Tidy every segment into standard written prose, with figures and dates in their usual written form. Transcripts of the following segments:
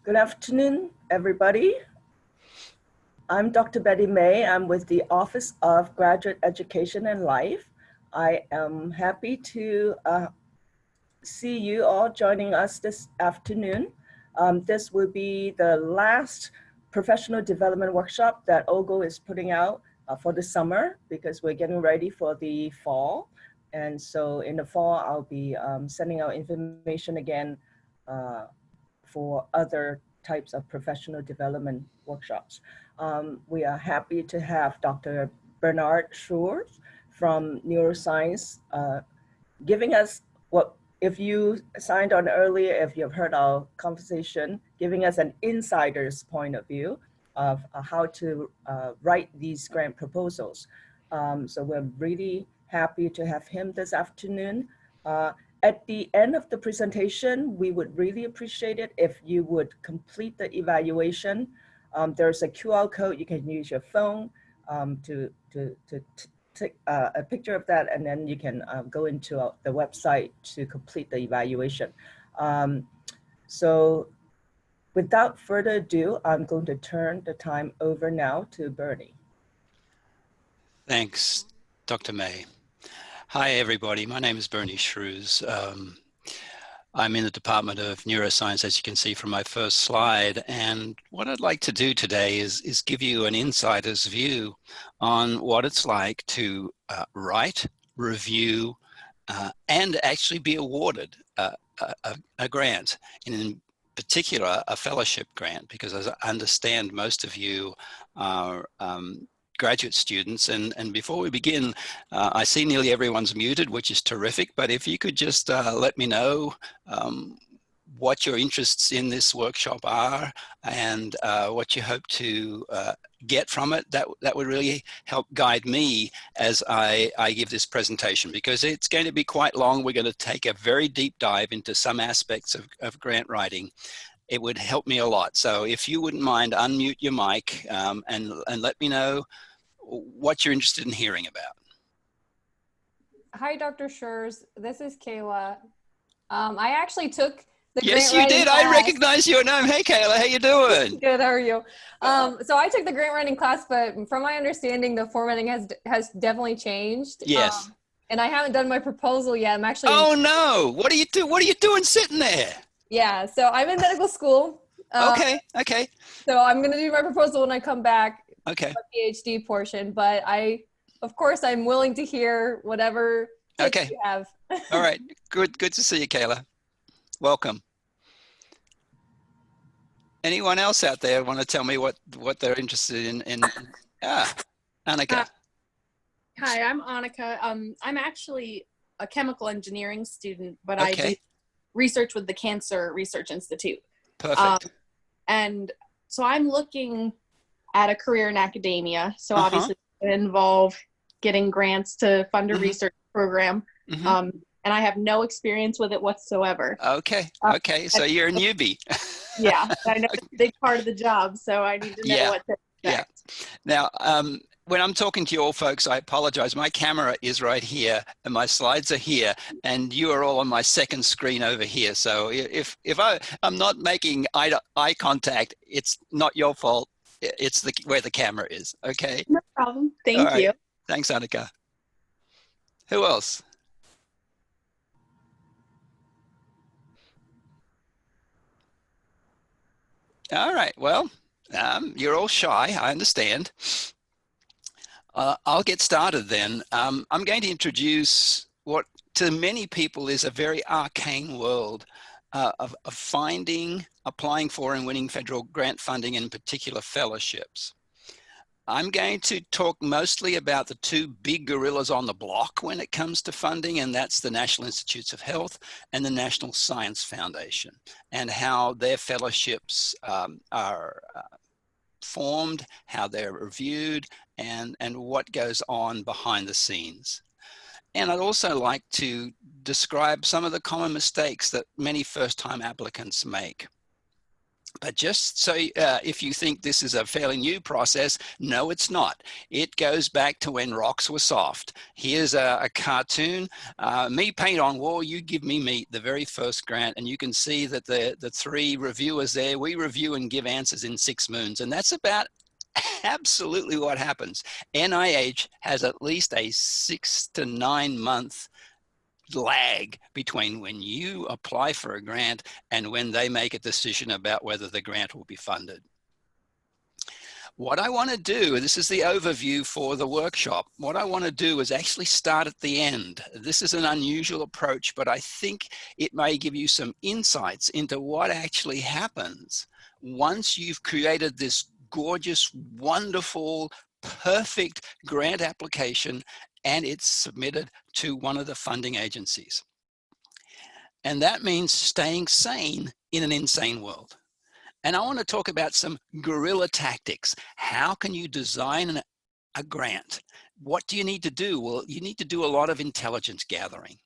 Good afternoon, everybody. I'm Dr. Betty May. I'm with the Office of Graduate Education and Life. I am happy to see you all joining us this afternoon. This will be the last professional development workshop that OGO is putting out for the summer because we're getting ready for the fall. And so in the fall, I'll be sending out information again for other types of professional development workshops. We are happy to have Dr. Bernard Schreurs from Neuroscience giving us what, if you signed on earlier, if you've heard our conversation, giving us an insider's point of view of how to write these grant proposals. So we're really happy to have him this afternoon. At the end of the presentation, we would really appreciate it if you would complete the evaluation. There's a QR code. You can use your phone to take a picture of that, and then you can go into the website to complete the evaluation. So without further ado, I'm going to turn the time over now to Bernie. Thanks, Dr. May. Hi, everybody. My name is Bernie Schreurs. I'm in the Department of Neuroscience, as you can see from my first slide. And what I'd like to do today is give you an insider's view on what it's like to write, review, and actually be awarded a grant, and in particular, a fellowship grant, because as I understand, most of you are graduate students. And before we begin, I see nearly everyone's muted, which is terrific, but if you could just let me know what your interests in this workshop are and what you hope to get from it, that would really help guide me as I give this presentation, because it's going to be quite long. We're going to take a very deep dive into some aspects of grant writing. It would help me a lot. So if you wouldn't mind, unmute your mic and let me know what you're interested in hearing about. Hi, Dr. Schreurs. This is Kayla. I actually took the Yes, grant you did. class. I recognize your name. Hey, Kayla, how you doing? Good. How are you? So I took the grant writing class, but from my understanding, the formatting has definitely changed. Yes. And I haven't done my proposal yet. I'm actually. Oh no! What are you doing sitting there? Yeah. So I'm in medical school. Okay. Okay. So I'm gonna do my proposal when I come back. Okay. My PhD portion, but of course, I'm willing to hear whatever tips you have. All right. Good to see you, Kayla. Welcome. Anyone else out there want to tell me what they're interested in? Annika. Hi, I'm Annika. I'm actually a chemical engineering student, but Okay. I do research with the Cancer Research Institute. Perfect. And so I'm looking at a career in academia. So obviously it's going to involve getting grants to fund a research program. And I have no experience with it whatsoever. Okay. Okay. So you're a newbie. Yeah. I know it's a big part of the job. So I need to know what to expect. Yeah. Now, when I'm talking to you all folks, I apologize. My camera is right here and my slides are here and you are all on my second screen over here. So if I'm not making eye contact, it's not your fault. It's where the camera is. Okay. No problem. Thank you. Thanks, Annika. Who else? All right. Well, you're all shy. I understand. I'll get started then. I'm going to introduce what to many people is a very arcane world of finding, applying for and winning federal grant funding, in particular fellowships. I'm going to talk mostly about the two big gorillas on the block when it comes to funding, and that's the National Institutes of Health and the National Science Foundation, and how their fellowships are formed, how they're reviewed, and what goes on behind the scenes. And I'd also like to describe some of the common mistakes that many first-time applicants make. But just so if you think this is a fairly new process, no, it's not. It goes back to when rocks were soft. Here's a cartoon, me paint on wall, you give me meat, the very first grant. And you can see that the three reviewers there, we review and give answers in 6 moons. And that's about absolutely what happens. NIH has at least a 6 to 9 month lag between when you apply for a grant and when they make a decision about whether the grant will be funded. What I want to do, this is the overview for the workshop. What I want to do is actually start at the end. This is an unusual approach, but I think it may give you some insights into what actually happens once you've created this gorgeous, wonderful, perfect grant application and it's submitted to one of the funding agencies. And that means staying sane in an insane world. And I want to talk about some guerrilla tactics. How can you design a grant? What do you need to do? Well, you need to do a lot of intelligence gathering.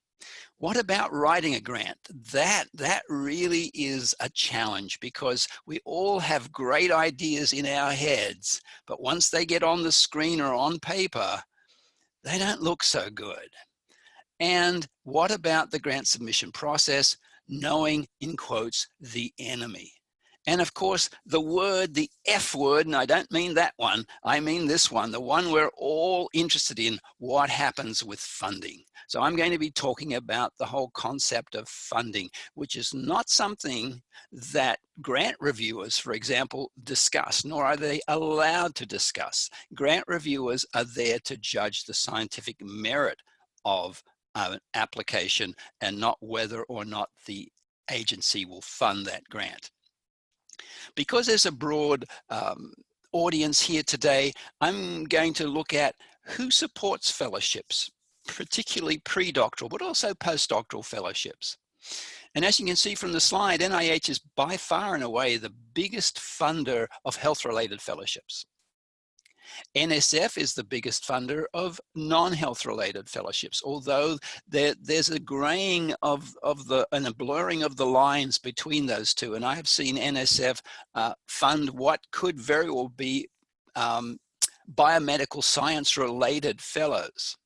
What about writing a grant? That really is a challenge because we all have great ideas in our heads, but once they get on the screen or on paper, they don't look so good. And what about the grant submission process? Knowing, in quotes, the enemy. And of course, the F word, and I don't mean that one, I mean this one, the one we're all interested in, what happens with funding. So I'm going to be talking about the whole concept of funding, which is not something that grant reviewers, for example, discuss, nor are they allowed to discuss. Grant reviewers are there to judge the scientific merit of an application and not whether or not the agency will fund that grant. Because there's a broad audience here today, I'm going to look at who supports fellowships, particularly pre-doctoral, but also postdoctoral fellowships. And as you can see from the slide, NIH is by far and away the biggest funder of health-related fellowships. NSF is the biggest funder of non-health related fellowships, although there's a graying and a blurring of the lines between those two. And I have seen NSF fund what could very well be biomedical science related fellows.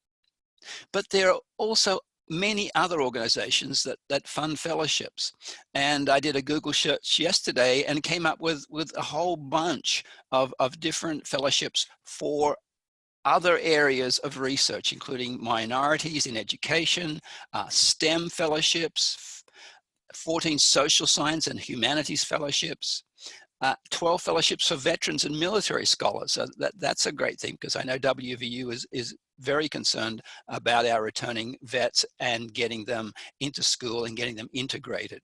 But there are also many other organizations that fund fellowships. And I did a Google search yesterday and came up with a whole bunch of different fellowships for other areas of research, including minorities in education, STEM fellowships, 14 social science and humanities fellowships, 12 fellowships for veterans and military scholars. So that's a great thing because I know WVU is very concerned about our returning vets and getting them into school and getting them integrated.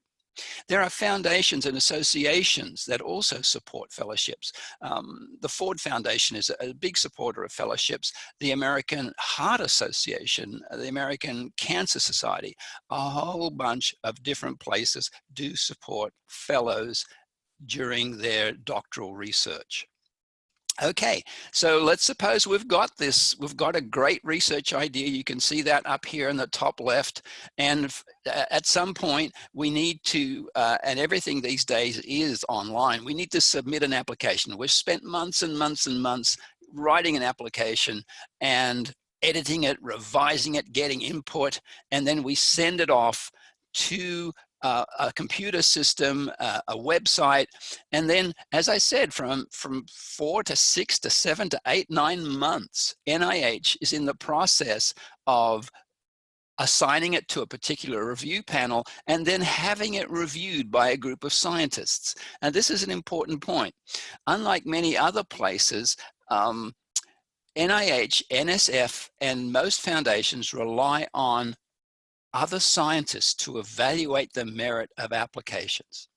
There are foundations and associations that also support fellowships. The Ford Foundation is a big supporter of fellowships. The American Heart Association, the American Cancer Society, a whole bunch of different places do support fellows during their doctoral research. Okay, so let's suppose we've got a great research idea. You can see that up here in the top left. And at some point we need to, and everything these days is online, we need to submit an application. We've spent months and months and months writing an application and editing it, revising it, getting input, and then we send it off to a computer system, a website, and then, as I said, from 4 to 6 to 7 to 8, 9 months, NIH is in the process of assigning it to a particular review panel and then having it reviewed by a group of scientists. And this is an important point. Unlike many other places, NIH, NSF, and most foundations rely on other scientists to evaluate the merit of applications.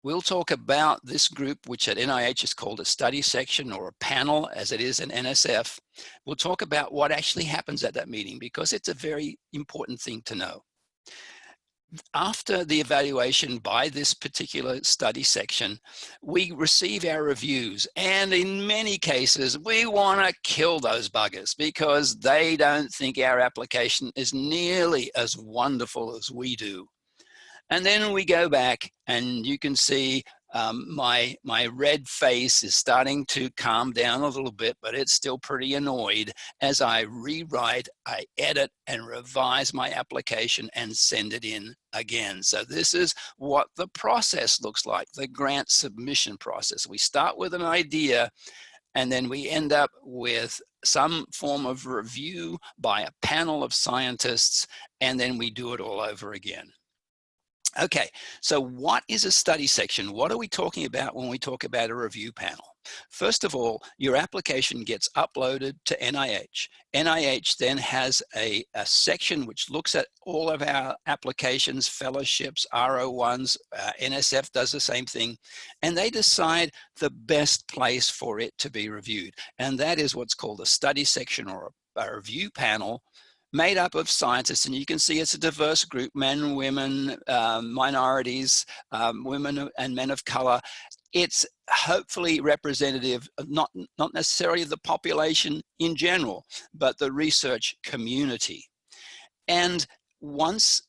We'll talk about this group, which at NIH is called a study section or a panel, as it is in NSF. We'll talk about what actually happens at that meeting because it's a very important thing to know. After the evaluation by this particular study section, we receive our reviews, and in many cases we want to kill those buggers because they don't think our application is nearly as wonderful as we do. And then we go back and you can see My red face is starting to calm down a little bit, but it's still pretty annoyed as I rewrite, I edit and revise my application and send it in again. So this is what the process looks like, the grant submission process. We start with an idea, and then we end up with some form of review by a panel of scientists, and then we do it all over again. Okay, so what is a study section? What are we talking about when we talk about a review panel? First of all, your application gets uploaded to NIH. NIH then has a section which looks at all of our applications, fellowships, RO1s, NSF does the same thing, and they decide the best place for it to be reviewed. And that is what's called a study section or a review panel, made up of scientists, and you can see it's a diverse group, men, women, minorities, women and men of color. It's hopefully representative of not necessarily the population in general, but the research community. And once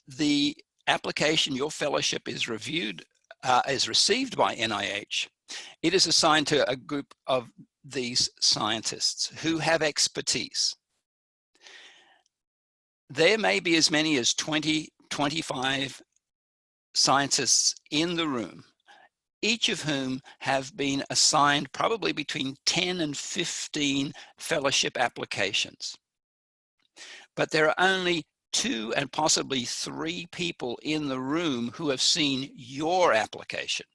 the application, your fellowship is reviewed, is received by NIH, it is assigned to a group of these scientists who have expertise. There may be as many as 20, 25 scientists in the room, each of whom have been assigned probably between 10 and 15 fellowship applications. But there are only 2 and possibly 3 people in the room who have seen your application.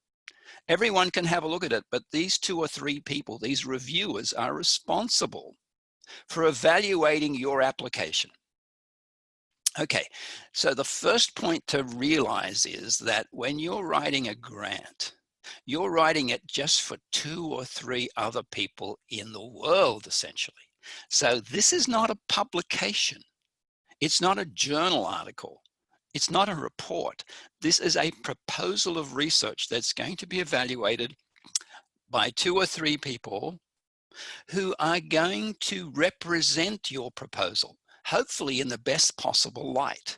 Everyone can have a look at it, but these 2 or 3 people, these reviewers, are responsible for evaluating your application. Okay, so the first point to realize is that when you're writing a grant, you're writing it just for 2 or 3 other people in the world, essentially. So this is not a publication. It's not a journal article. It's not a report. This is a proposal of research that's going to be evaluated by 2 or 3 people who are going to represent your proposal, hopefully in the best possible light.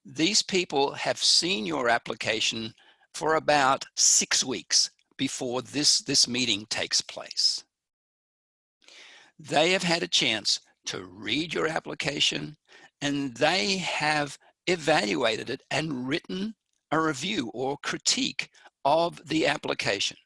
These people have seen your application for about 6 weeks before this meeting takes place. They have had a chance to read your application, and they have evaluated it and written a review or critique of the application.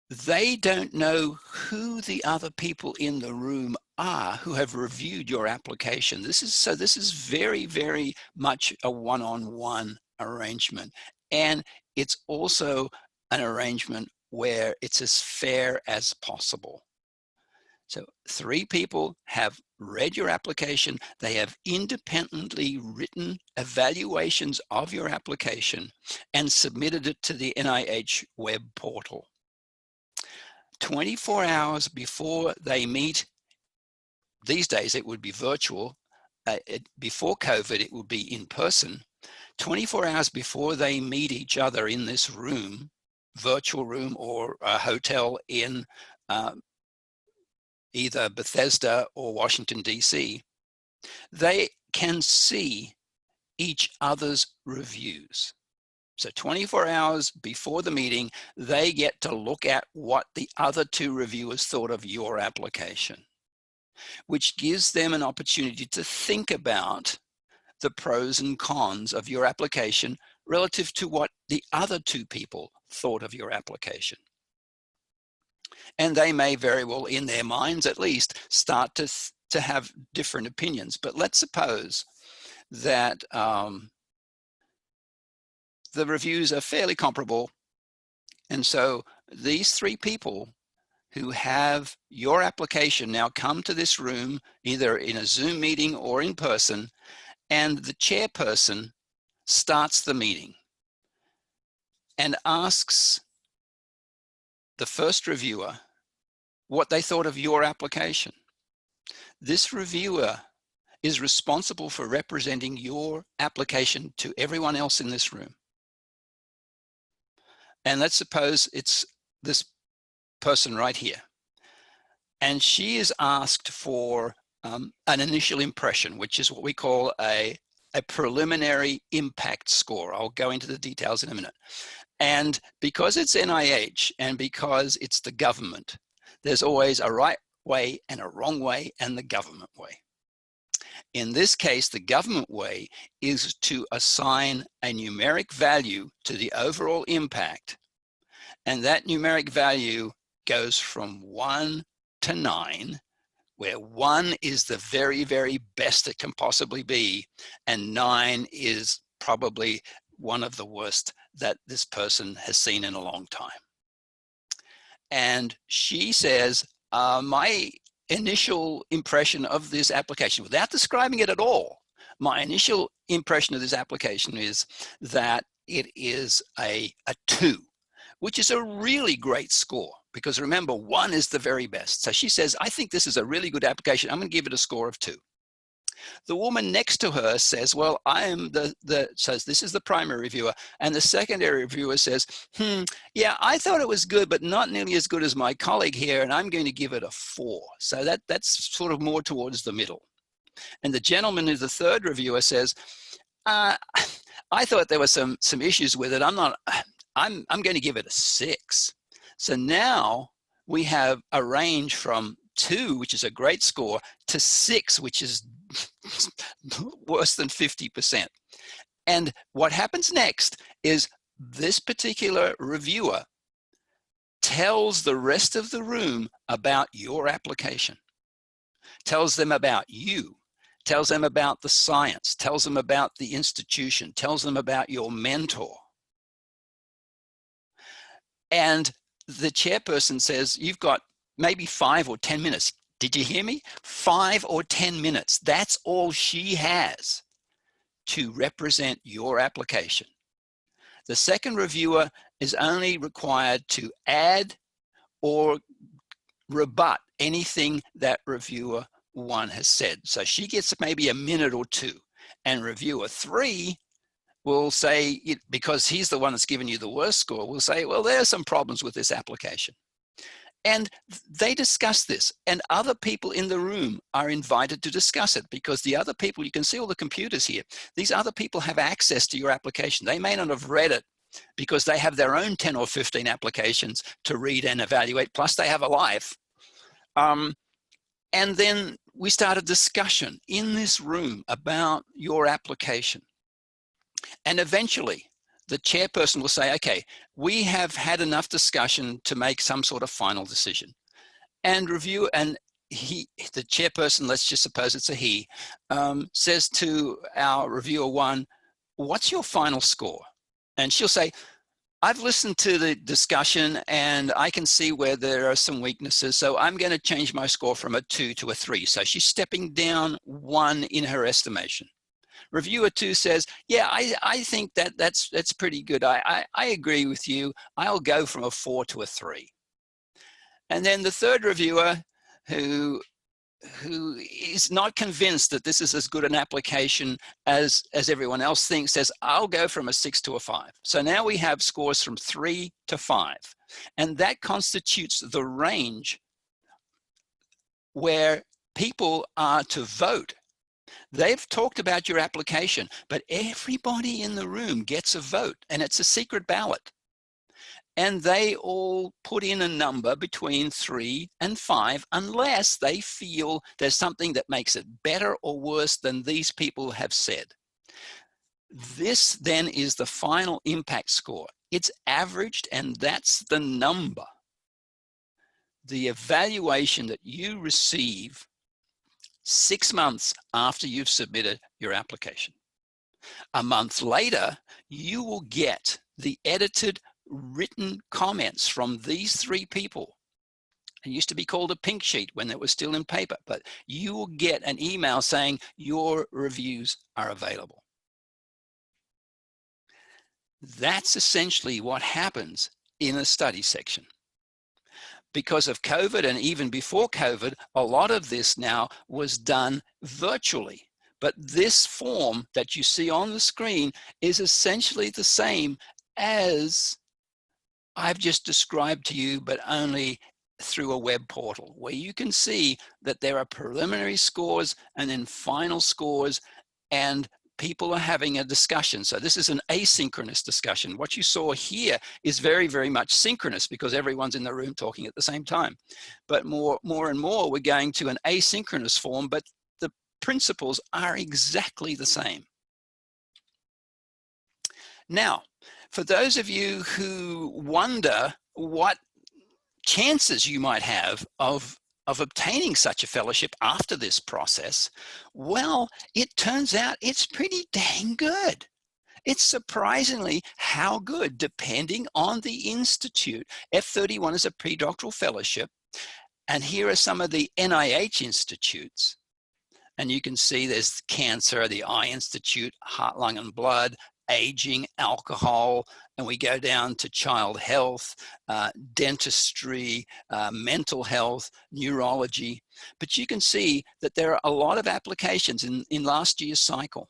They don't know who the other people in the room are who have reviewed your application. This is very, very much a one-on-one arrangement. And it's also an arrangement where it's as fair as possible. So 3 people have read your application. They have independently written evaluations of your application and submitted it to the NIH web portal. 24 hours before they meet, these days it would be virtual, before COVID it would be in person, 24 hours before they meet each other in this room, virtual room or a hotel in either Bethesda or Washington, DC, they can see each other's reviews. So 24 hours before the meeting, they get to look at what the other 2 reviewers thought of your application, which gives them an opportunity to think about the pros and cons of your application relative to what the other 2 people thought of your application. And they may very well, in their minds at least, start to have different opinions. But let's suppose that the reviews are fairly comparable. And so these 3 people who have your application now come to this room, either in a Zoom meeting or in person, and the chairperson starts the meeting and asks the first reviewer what they thought of your application. This reviewer is responsible for representing your application to everyone else in this room. And let's suppose it's this person right here. And she is asked for an initial impression, which is what we call a a preliminary impact score. I'll go into the details in a minute. And because it's NIH and because it's the government, there's always a right way and a wrong way and the government way. In this case, the government way is to assign a numeric value to the overall impact. And that numeric value goes from 1 to 9, where 1 is the very, very best it can possibly be, and 9 is probably one of the worst that this person has seen in a long time. And she says, my initial impression of this application, without describing it at all, my initial impression of this application is that it is a 2, which is a really great score, because remember, 1 is the very best. So she says, I think this is a really good application. I'm going to give it a score of 2. The woman next to her says, well, I am says this is the primary reviewer, and the secondary reviewer says, yeah, I thought it was good, but not nearly as good as my colleague here, and I'm going to give it a 4. So that's sort of more towards the middle. And the gentleman who's the third reviewer says, I thought there were some issues with it. I'm going to give it a 6. So now we have a range from 2, which is a great score, to 6, which is worse than 50%. And what happens next is this particular reviewer tells the rest of the room about your application, tells them about you, tells them about the science, tells them about the institution, tells them about your mentor. And the chairperson says, you've got maybe 5 or 10 minutes. Did you hear me? 5 or 10 minutes. That's all she has to represent your application. The second reviewer is only required to add or rebut anything that reviewer 1 has said. So she gets maybe a minute or 2, and reviewer 3 will say, because he's the one that's given you the worst score, will say, well, there are some problems with this application. And they discuss this, and other people in the room are invited to discuss it, because the other people, you can see all the computers here, these other people have access to your application. They may not have read it because they have their own 10 or 15 applications to read and evaluate, plus they have a life. And then we start a discussion in this room about your application. And eventually, the chairperson will say, okay, we have had enough discussion to make some sort of final decision. And the chairperson, let's just suppose it's a he, says to our reviewer 1, what's your final score? And she'll say, I've listened to the discussion and I can see where there are some weaknesses, so I'm going to change my score from a 2 to a 3. So she's stepping down 1 in her estimation. Reviewer 2 says, yeah, I think that's pretty good. I agree with you. I'll go from a 4 to a 3. And then the third reviewer, who is not convinced that this is as good an application as everyone else thinks, says, I'll go from a 6 to a 5. So now we have scores from 3 to 5. And that constitutes the range where people are to vote. They've talked about your application, but everybody in the room gets a vote, and it's a secret ballot. And they all put in a number between 3 and 5, unless they feel there's something that makes it better or worse than these people have said. This then is the final impact score. It's averaged, and that's the number. The evaluation that you receive 6 months after you've submitted your application. A month later, you will get the edited written comments from these 3 people. It used to be called a pink sheet when it was still in paper, but you will get an email saying your reviews are available. That's essentially what happens in a study section. Because of COVID, and even before COVID, a lot of this now was done virtually. But this form that you see on the screen is essentially the same as I've just described to you, but only through a web portal, where you can see that there are preliminary scores and then final scores, and people are having a discussion. So this is an asynchronous discussion. What you saw here is very, very much synchronous because everyone's in the room talking at the same time. But more and more, we're going to an asynchronous form, but the principles are exactly the same. Now, for those of you who wonder what chances you might have of obtaining such a fellowship after this process, well, it turns out it's pretty dang good. It's surprisingly how good, depending on the institute. F31 is a predoctoral fellowship, and here are some of the NIH institutes. And you can see there's cancer, the Eye Institute, heart, lung, and blood, aging, alcohol, and we go down to child health, dentistry, mental health, neurology. But you can see that there are a lot of applications in last year's cycle.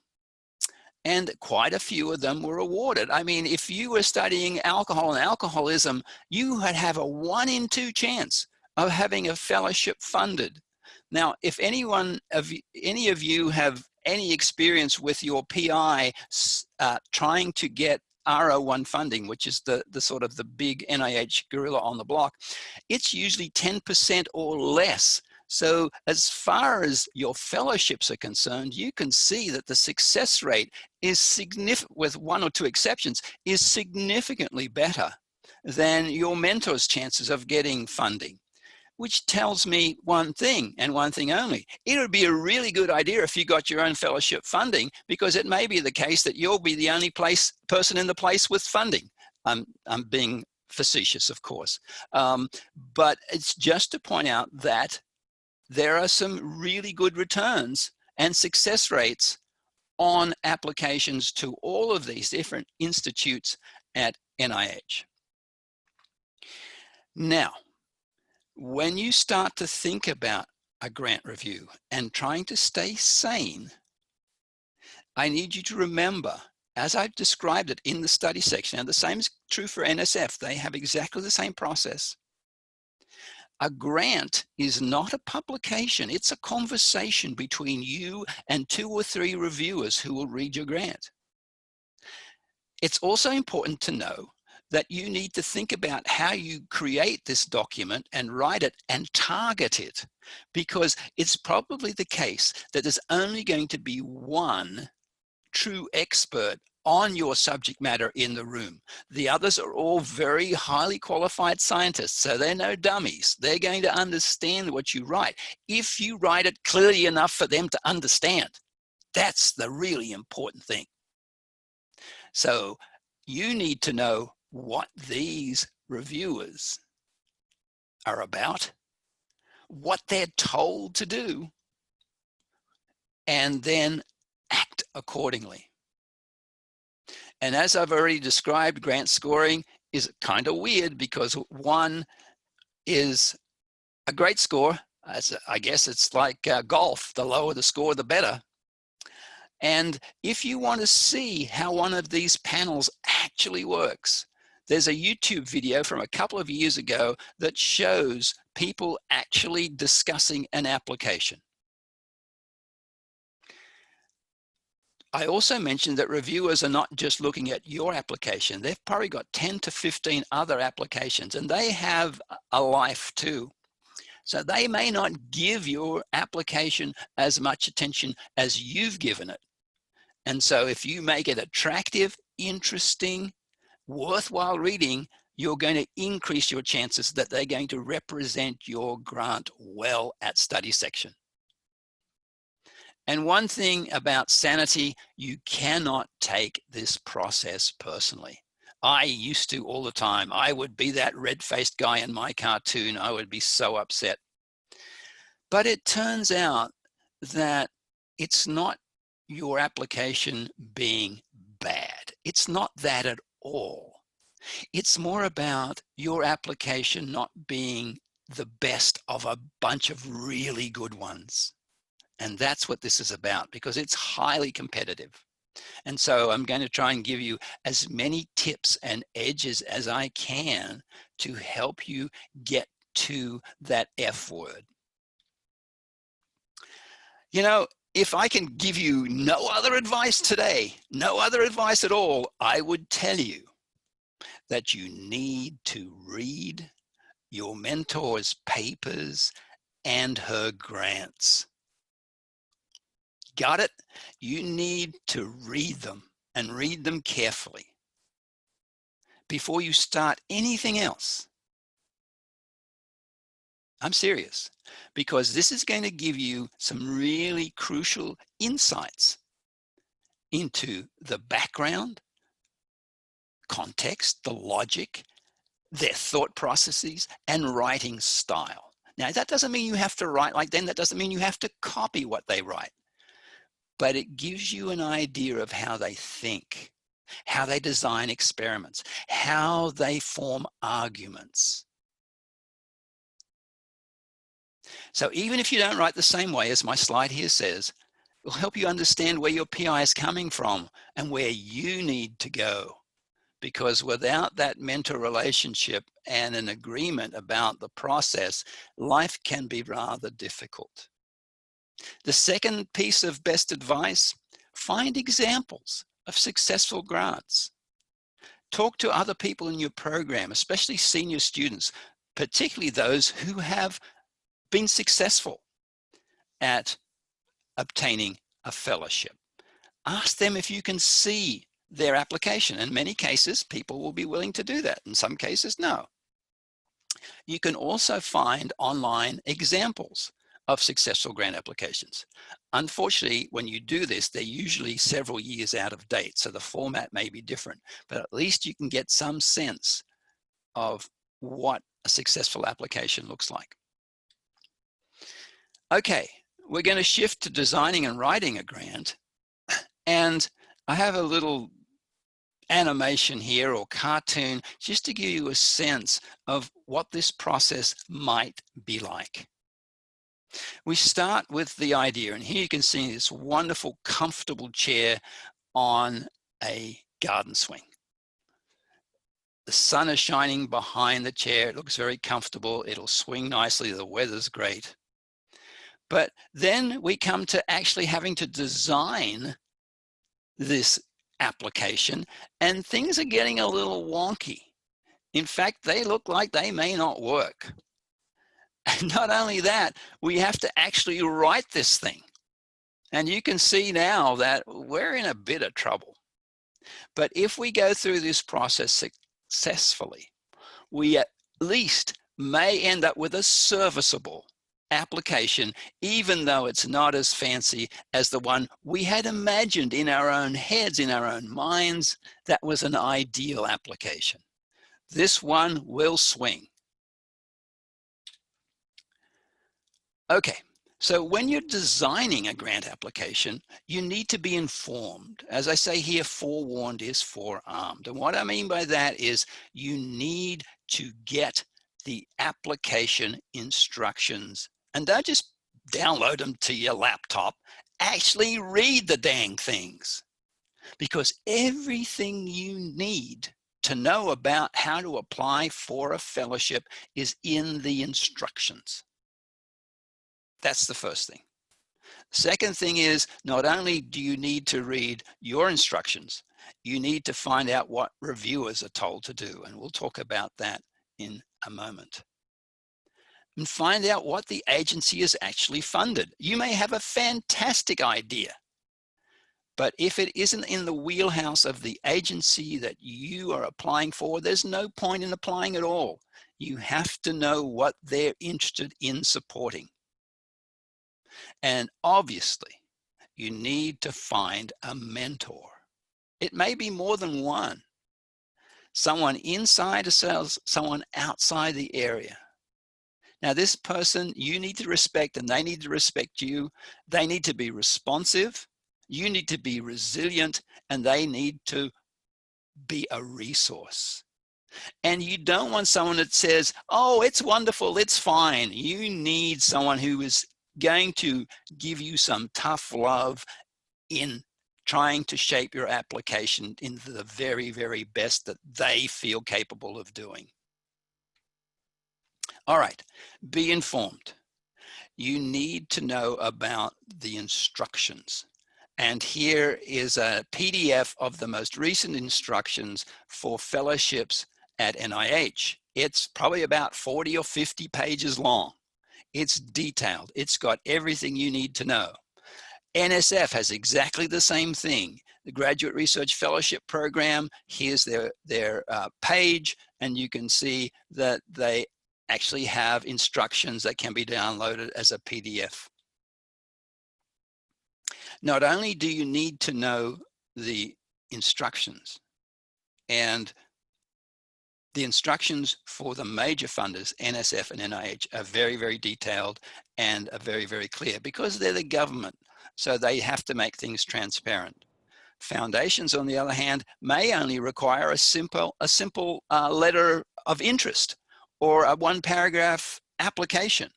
And quite a few of them were awarded. I mean, if you were studying alcohol and alcoholism, you would have a 1 in 2 chance of having a fellowship funded. Now, if any of you have any experience with your PI trying to get R01 funding, which is the sort of the big NIH gorilla on the block, it's usually 10% or less. So as far as your fellowships are concerned, you can see that the success rate is significant, with 1 or 2 exceptions, is significantly better than your mentor's chances of getting funding. Which tells me one thing and one thing only. It would be a really good idea if you got your own fellowship funding, because it may be the case that you'll be the only person in the place with funding. I'm being facetious, of course. But it's just to point out that there are some really good returns and success rates on applications to all of these different institutes at NIH. Now, when you start to think about a grant review and trying to stay sane, I need you to remember, as I've described it in the study section, and the same is true for NSF, they have exactly the same process. A grant is not a publication, it's a conversation between you and 2 or 3 reviewers who will read your grant. It's also important to know that you need to think about how you create this document and write it and target it, because it's probably the case that there's only going to be one true expert on your subject matter in the room. The others are all very highly qualified scientists, so they're no dummies. They're going to understand what you write, if you write it clearly enough for them to understand. That's the really important thing. So you need to know what these reviewers are about, what they're told to do, and then act accordingly. And as I've already described, grant scoring is kind of weird because 1 is a great score. I guess it's like golf, the lower the score, the better. And if you want to see how one of these panels actually works, there's a YouTube video from a couple of years ago that shows people actually discussing an application. I also mentioned that reviewers are not just looking at your application. They've probably got 10 to 15 other applications, and they have a life too. So they may not give your application as much attention as you've given it. And so if you make it attractive, interesting, worthwhile reading, you're going to increase your chances that they're going to represent your grant well at study section. And one thing about sanity, you cannot take this process personally. I used to all the time. I would be that red-faced guy in my cartoon. I would be so upset. But it turns out that it's not your application being bad. It's not that at all. It's more about your application not being the best of a bunch of really good ones. And that's what this is about, because it's highly competitive. And so I'm going to try and give you as many tips and edges as I can to help you get to that F word. You know, if I can give you no other advice today, no other advice at all, I would tell you that you need to read your mentor's papers and her grants. Got it? You need to read them and read them carefully before you start anything else. I'm serious, because this is going to give you some really crucial insights into the background, context, the logic, their thought processes, and writing style. Now, that doesn't mean you have to write like them. That doesn't mean you have to copy what they write. But it gives you an idea of how they think, how they design experiments, how they form arguments. So even if you don't write the same way as my slide here says, it will help you understand where your PI is coming from and where you need to go. Because without that mentor relationship and an agreement about the process, life can be rather difficult. The second piece of best advice, find examples of successful grants. Talk to other people in your program, especially senior students, particularly those who have been successful at obtaining a fellowship. Ask them if you can see their application. In many cases, people will be willing to do that. In some cases, no. You can also find online examples of successful grant applications. Unfortunately, when you do this, they're usually several years out of date, so the format may be different, but at least you can get some sense of what a successful application looks like. Okay, we're going to shift to designing and writing a grant, and I have a little animation here or cartoon just to give you a sense of what this process might be like. We start with the idea, and here you can see this wonderful, comfortable chair on a garden swing. The sun is shining behind the chair. It looks very comfortable. It'll swing nicely. The weather's great. But then we come to actually having to design this application, and things are getting a little wonky. In fact, they look like they may not work. And not only that, we have to actually write this thing. And you can see now that we're in a bit of trouble. But if we go through this process successfully, we at least may end up with a serviceable application, even though it's not as fancy as the one we had imagined in our own heads, in our own minds. That was an ideal application. This one will swing. Okay, so when you're designing a grant application, you need to be informed. As I say here, forewarned is forearmed. And what I mean by that is you need to get the application instructions, and don't just download them to your laptop. Actually read the dang things, because everything you need to know about how to apply for a fellowship is in the instructions. That's the first thing. Second thing is, not only do you need to read your instructions, you need to find out what reviewers are told to do, and we'll talk about that in a moment. And find out what the agency is actually funded. You may have a fantastic idea, but if it isn't in the wheelhouse of the agency that you are applying for, there's no point in applying at all. You have to know what they're interested in supporting. And obviously, you need to find a mentor. It may be more than one. Someone inside a sales, someone outside the area. Now, this person you need to respect, and they need to respect you. They need to be responsive. You need to be resilient, and they need to be a resource. And you don't want someone that says, oh, it's wonderful, it's fine. You need someone who is going to give you some tough love in trying to shape your application into the very, very best that they feel capable of doing. All right, be informed. you need to know about the instructions. And here is a PDF of the most recent instructions for fellowships at NIH. It's probably about 40 or 50 pages long. It's detailed. It's got everything you need to know. NSF has exactly the same thing. The Graduate Research Fellowship Program, here's their page, and you can see that they actually have instructions that can be downloaded as a PDF. Not only do you need to know the instructions, and the instructions for the major funders, NSF and NIH, are very, very detailed and are very, very clear because they're the government. So they have to make things transparent. Foundations, on the other hand, may only require a simple letter of interest or a one-paragraph application.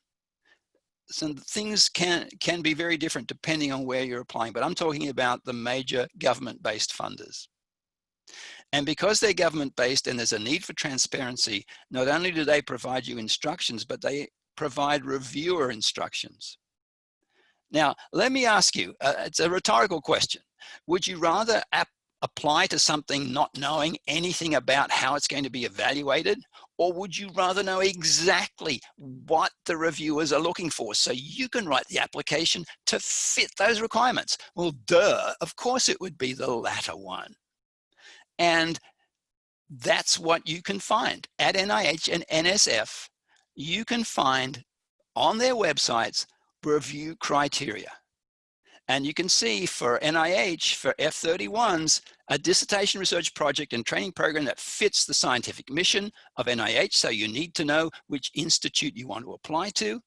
So things can be very different depending on where you're applying, but I'm talking about the major government-based funders. And because they're government-based and there's a need for transparency, not only do they provide you instructions, but they provide reviewer instructions. Now, let me ask you, it's a rhetorical question. Would you rather apply to something not knowing anything about how it's going to be evaluated? Or would you rather know exactly what the reviewers are looking for so you can write the application to fit those requirements? Well, duh, of course it would be the latter one. And that's what you can find at NIH and NSF. You can find on their websites review criteria. And you can see for NIH, for F31s, a dissertation research project and training program that fits the scientific mission of NIH. So you need to know which institute you want to apply to.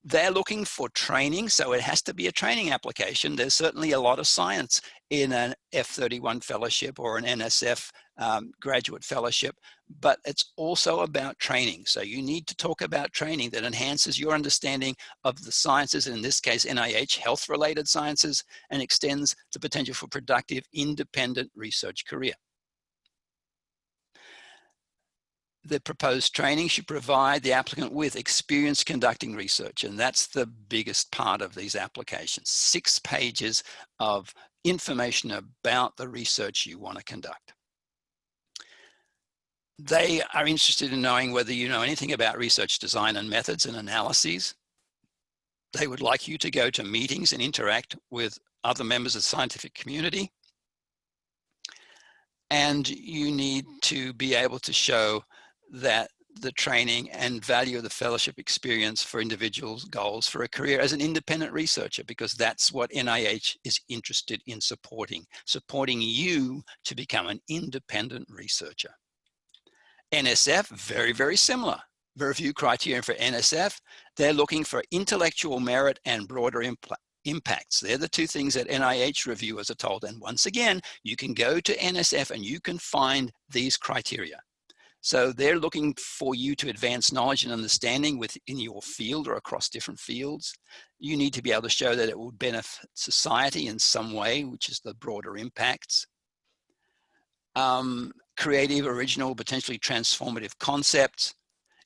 They're looking for training, so it has to be a training application. There's certainly a lot of science in an F31 fellowship or an NSF graduate fellowship, but it's also about training. So you need to talk about training that enhances your understanding of the sciences, in this case, NIH, health-related sciences, and extends the potential for productive, independent research career. The proposed training should provide the applicant with experience conducting research, and that's the biggest part of these applications. 6 pages of information about the research you want to conduct. They are interested in knowing whether you know anything about research design and methods and analyses. They would like you to go to meetings and interact with other members of the scientific community. And you need to be able to show that the training and value of the fellowship experience for individuals' goals for a career as an independent researcher, because that's what NIH is interested in supporting you to become an independent researcher. NSF, very, very similar. The review criteria for NSF, they're looking for intellectual merit and broader impacts. They're the 2 things that NIH reviewers are told. And once again, you can go to NSF and you can find these criteria. So they're looking for you to advance knowledge and understanding within your field or across different fields. You need to be able to show that it will benefit society in some way, which is the broader impacts. Creative, original, potentially transformative concepts.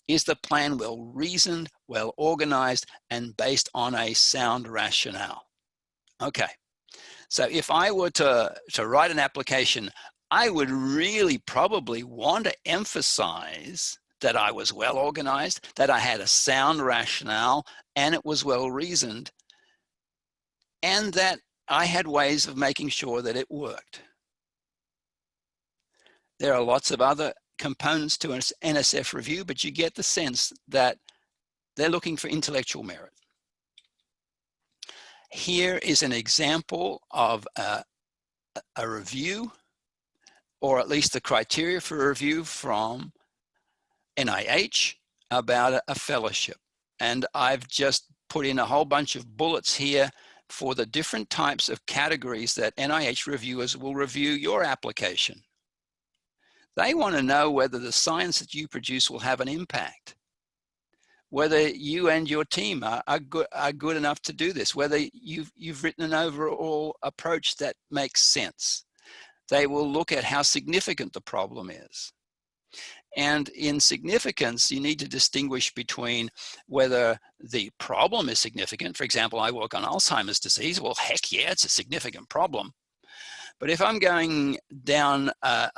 Is the plan well reasoned, well organized, and based on a sound rationale? Okay, so if I were to write an application, I would really probably want to emphasize that I was well organized, that I had a sound rationale, and it was well reasoned, and that I had ways of making sure that it worked. There are lots of other components to an NSF review, but you get the sense that they're looking for intellectual merit. Here is an example of a review, or at least the criteria for review from NIH about a fellowship. And I've just put in a whole bunch of bullets here for the different types of categories that NIH reviewers will review your application. They want to know whether the science that you produce will have an impact, whether you and your team are good enough to do this, whether you've written an overall approach that makes sense. They will look at how significant the problem is. And in significance, you need to distinguish between whether the problem is significant. For example, I work on Alzheimer's disease. Well, heck yeah, it's a significant problem. But if I'm going down a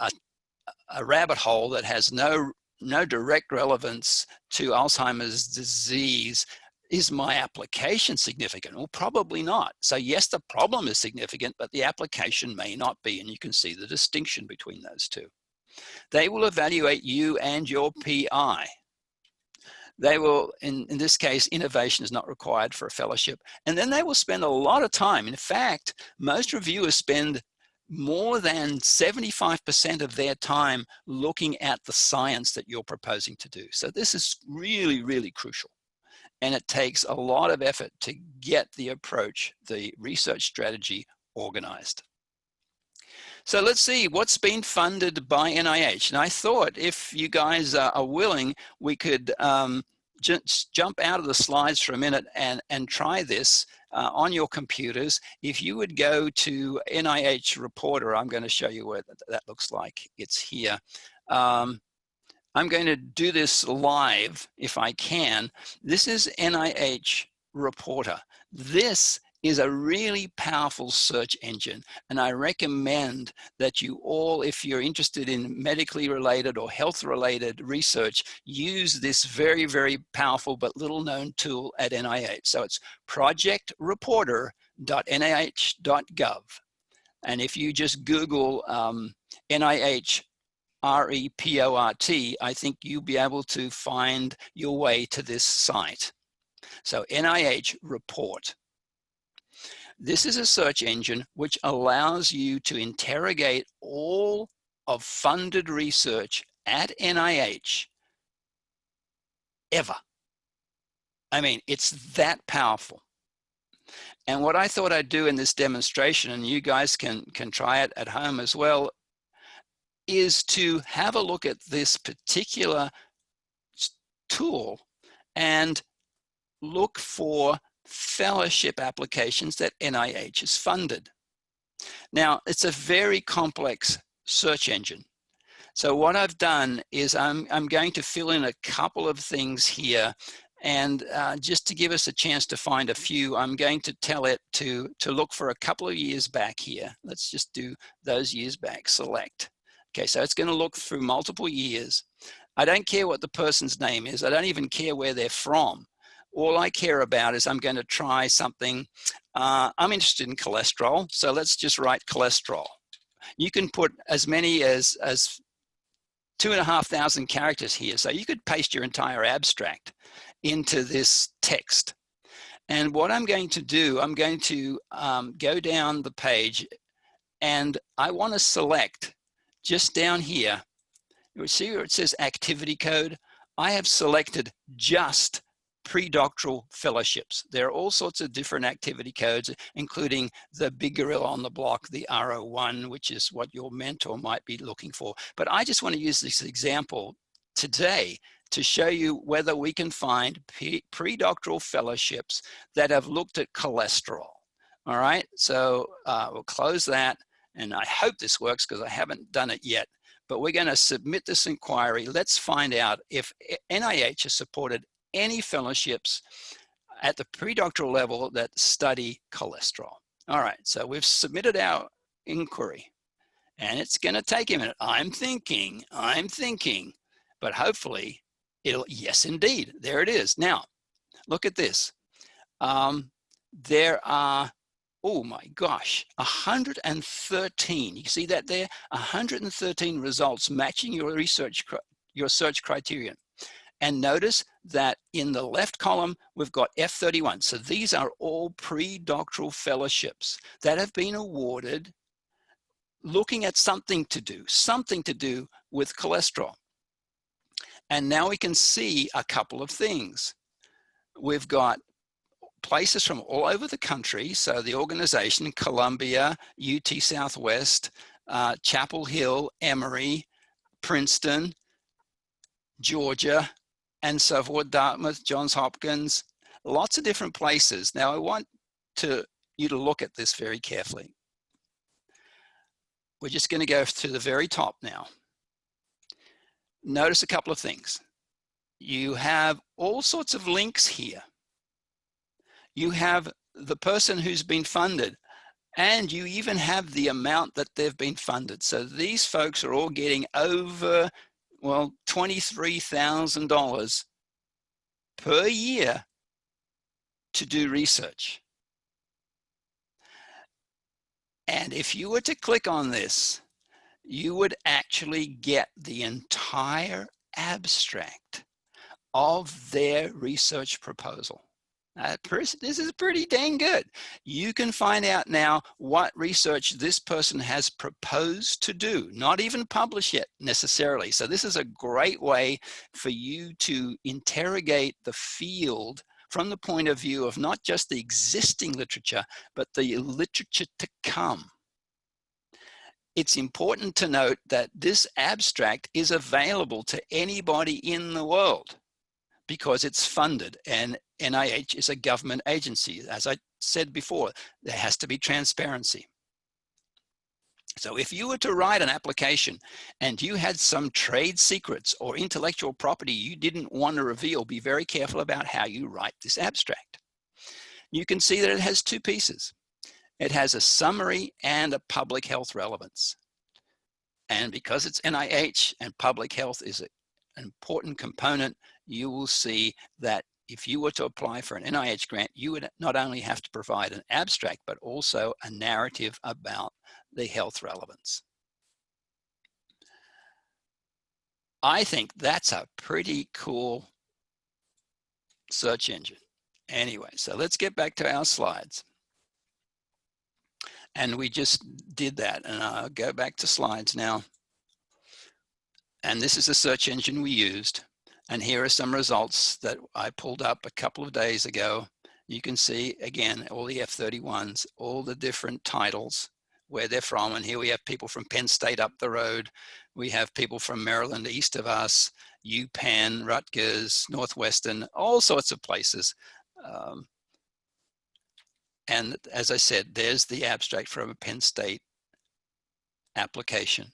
rabbit hole that has no direct relevance to Alzheimer's disease, is my application significant? Well, probably not. So yes, the problem is significant, but the application may not be. And you can see the distinction between those two. They will evaluate you and your PI. They will, in this case, innovation is not required for a fellowship. And then they will spend a lot of time. In fact, most reviewers spend more than 75% of their time looking at the science that you're proposing to do. So this is really, really crucial. And it takes a lot of effort to get the approach, the research strategy organized. So let's see what's been funded by NIH. And I thought if you guys are willing, we could just jump out of the slides for a minute and try this on your computers. If you would go to NIH Reporter, I'm going to show you what that looks like. It's here. I'm going to do this live if I can. This is NIH Reporter. This is a really powerful search engine, and I recommend that you all, if you're interested in medically related or health related research, use this very, very powerful but little known tool at NIH. So it's projectreporter.nih.gov. And if you just Google NIH REPORT, I think you'll be able to find your way to this site. So NIH Report. This is a search engine which allows you to interrogate all of funded research at NIH ever. I mean, it's that powerful. And what I thought I'd do in this demonstration, and you guys can try it at home as well, is to have a look at this particular tool and look for fellowship applications that NIH has funded. Now, it's a very complex search engine. So what I've done is I'm going to fill in a couple of things here, and just to give us a chance to find a few, I'm going to tell it to look for a couple of years back here. Let's just do those years back, select. Okay, so it's going to look through multiple years. I don't care what the person's name is. I don't even care where they're from. All I care about is I'm going to try something. I'm interested in cholesterol, so let's just write cholesterol. You can put as many as 2,500 characters here, so you could paste your entire abstract into this text. And what I'm going to do, I'm going to go down the page, and I want to select just down here. You see where it says activity code? I have selected just pre-doctoral fellowships. There are all sorts of different activity codes, including the big gorilla on the block, the R01, which is what your mentor might be looking for. But I just want to use this example today to show you whether we can find pre-doctoral fellowships that have looked at cholesterol. All right, so we'll close that, and I hope this works because I haven't done it yet. But we're going to submit this inquiry. Let's find out if NIH has supported any fellowships at the pre-doctoral level that study cholesterol. All right, so we've submitted our inquiry, and it's going to take a minute. I'm thinking, but hopefully it'll, yes, indeed, there it is. Now, look at this. There are, oh my gosh, 113. You see that there? 113 results matching your search criterion. And notice that in the left column, we've got F31. So these are all pre-doctoral fellowships that have been awarded looking at something to do with cholesterol. And now we can see a couple of things. We've got places from all over the country. So the organization, Columbia, UT Southwest, Chapel Hill, Emory, Princeton, Georgia, and so forth, Dartmouth, Johns Hopkins, lots of different places. Now I want you to look at this very carefully. We're just going to go to the very top now. notice a couple of things. You have all sorts of links here. You have the person who's been funded, and you even have the amount that they've been funded. So these folks are all getting over, well, $23,000 per year to do research. And if you were to click on this, you would actually get the entire abstract of their research proposal. This is pretty dang good. You can find out now what research this person has proposed to do, not even publish yet necessarily. So this is a great way for you to interrogate the field from the point of view of not just the existing literature, but the literature to come. It's important to note that this abstract is available to anybody in the world because it's funded, and NIH is a government agency. As I said before, there has to be transparency. So if you were to write an application and you had some trade secrets or intellectual property you didn't want to reveal, be very careful about how you write this abstract. You can see that it has two pieces. It has a summary and a public health relevance. And because it's NIH and public health is an important component, you will see that if you were to apply for an NIH grant, you would not only have to provide an abstract, but also a narrative about the health relevance. I think that's a pretty cool search engine. Anyway, so let's get back to our slides. And we just did that, and I'll go back to slides now. And this is the search engine we used. And here are some results that I pulled up a couple of days ago. You can see, again, all the F-31s, all the different titles, where they're from. And here we have people from Penn State up the road. We have people from Maryland east of us, UPenn, Rutgers, Northwestern, all sorts of places. And as I said, there's the abstract from a Penn State application.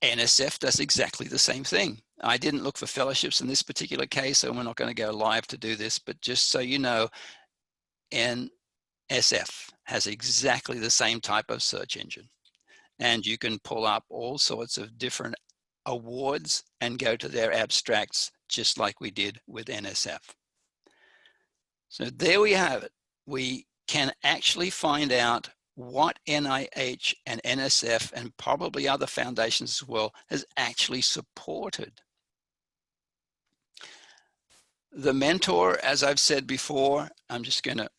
NSF does exactly the same thing. I didn't look for fellowships in this particular case, so we're not going to go live to do this, but just so you know, NSF has exactly the same type of search engine. And you can pull up all sorts of different awards and go to their abstracts, just like we did with NSF. So there we have it. We can actually find out what NIH and NSF and probably other foundations as well has actually supported. The mentor, as I've said before, I'm just going to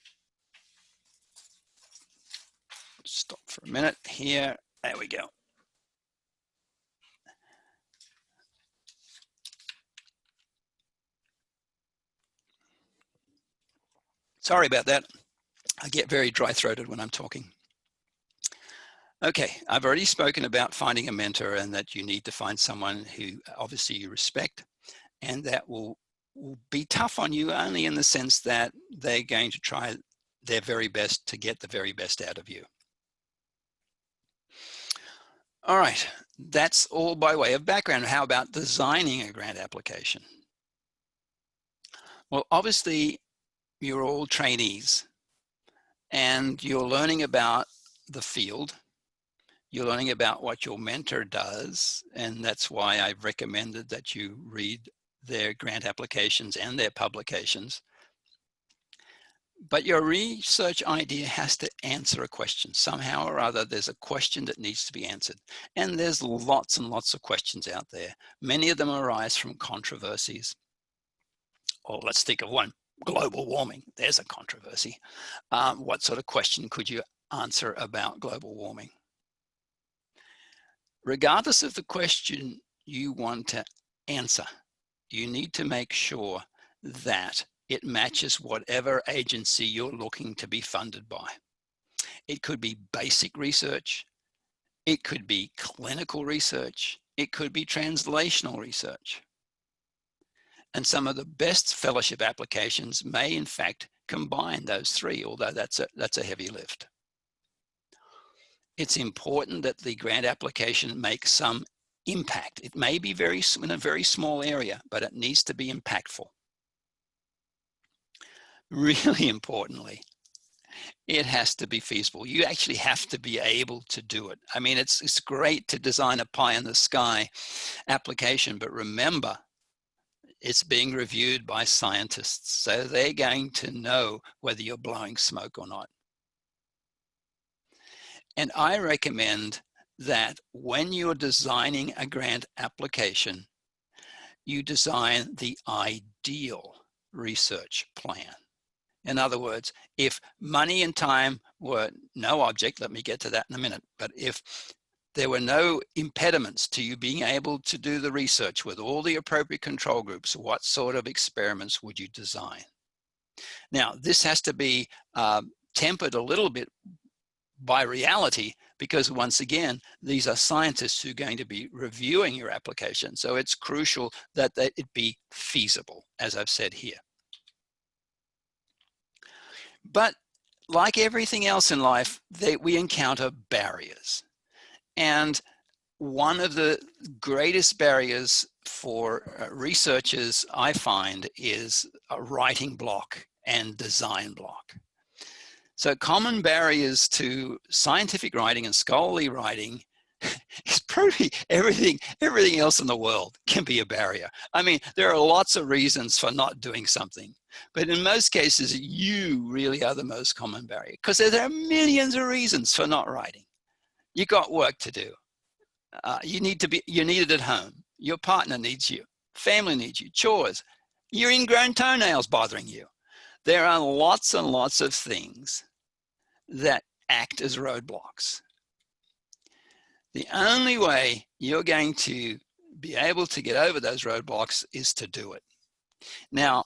stop for a minute here. There we go. Sorry about that. I get very dry-throated when I'm talking. Okay, I've already spoken about finding a mentor and that you need to find someone who obviously you respect and that will be tough on you only in the sense that they're going to try their very best to get the very best out of you. All right, that's all by way of background. How about designing a grant application? Well, obviously, you're all trainees and you're learning about the field. You're learning about what your mentor does, and that's why I've recommended that you read their grant applications and their publications. But your research idea has to answer a question. Somehow or other, there's a question that needs to be answered. And there's lots and lots of questions out there. Many of them arise from controversies. Or let's think of one, global warming. There's a controversy. What sort of question could you answer about global warming? Regardless of the question you want to answer, you need to make sure that it matches whatever agency you're looking to be funded by. It could be basic research, it could be clinical research, it could be translational research. And some of the best fellowship applications may in fact combine those three, although that's a heavy lift. It's important that the grant application make some impact. It may be in a very small area, but it needs to be impactful. Really importantly, it has to be feasible. You actually have to be able to do it. I mean, it's great to design a pie in the sky application, but remember, it's being reviewed by scientists. So they're going to know whether you're blowing smoke or not. And I recommend that when you're designing a grant application, you design the ideal research plan. In other words, if money and time were no object, let me get to that in a minute, but if there were no impediments to you being able to do the research with all the appropriate control groups, what sort of experiments would you design? Now, this has to be tempered a little bit by reality, because once again, these are scientists who are going to be reviewing your application. So it's crucial that it be feasible, as I've said here. But like everything else in life, we encounter barriers. And one of the greatest barriers for researchers, I find, is a writing block and design block. So common barriers to scientific writing and scholarly writing is probably everything else in the world can be a barrier. I mean, there are lots of reasons for not doing something, but in most cases, you really are the most common barrier, because there are millions of reasons for not writing. You got work to do. You're needed at home. Your partner needs you. Family needs you. Chores. Your ingrown toenails bothering you. There are lots and lots of things that act as roadblocks. The only way you're going to be able to get over those roadblocks is to do it. Now,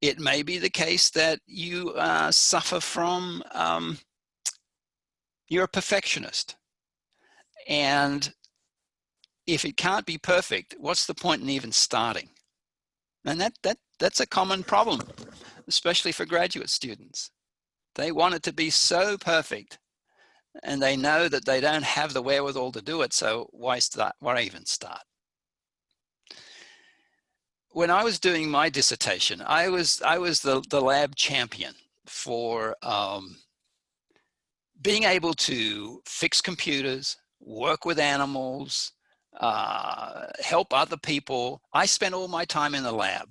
it may be the case that you suffer from, you're a perfectionist. And if it can't be perfect, what's the point in even starting? And that's a common problem, especially for graduate students. They want it to be so perfect, and they know that they don't have the wherewithal to do it, so why start? Why even start? When I was doing my dissertation, I was the lab champion for being able to fix computers, work with animals, help other people. I spent all my time in the lab.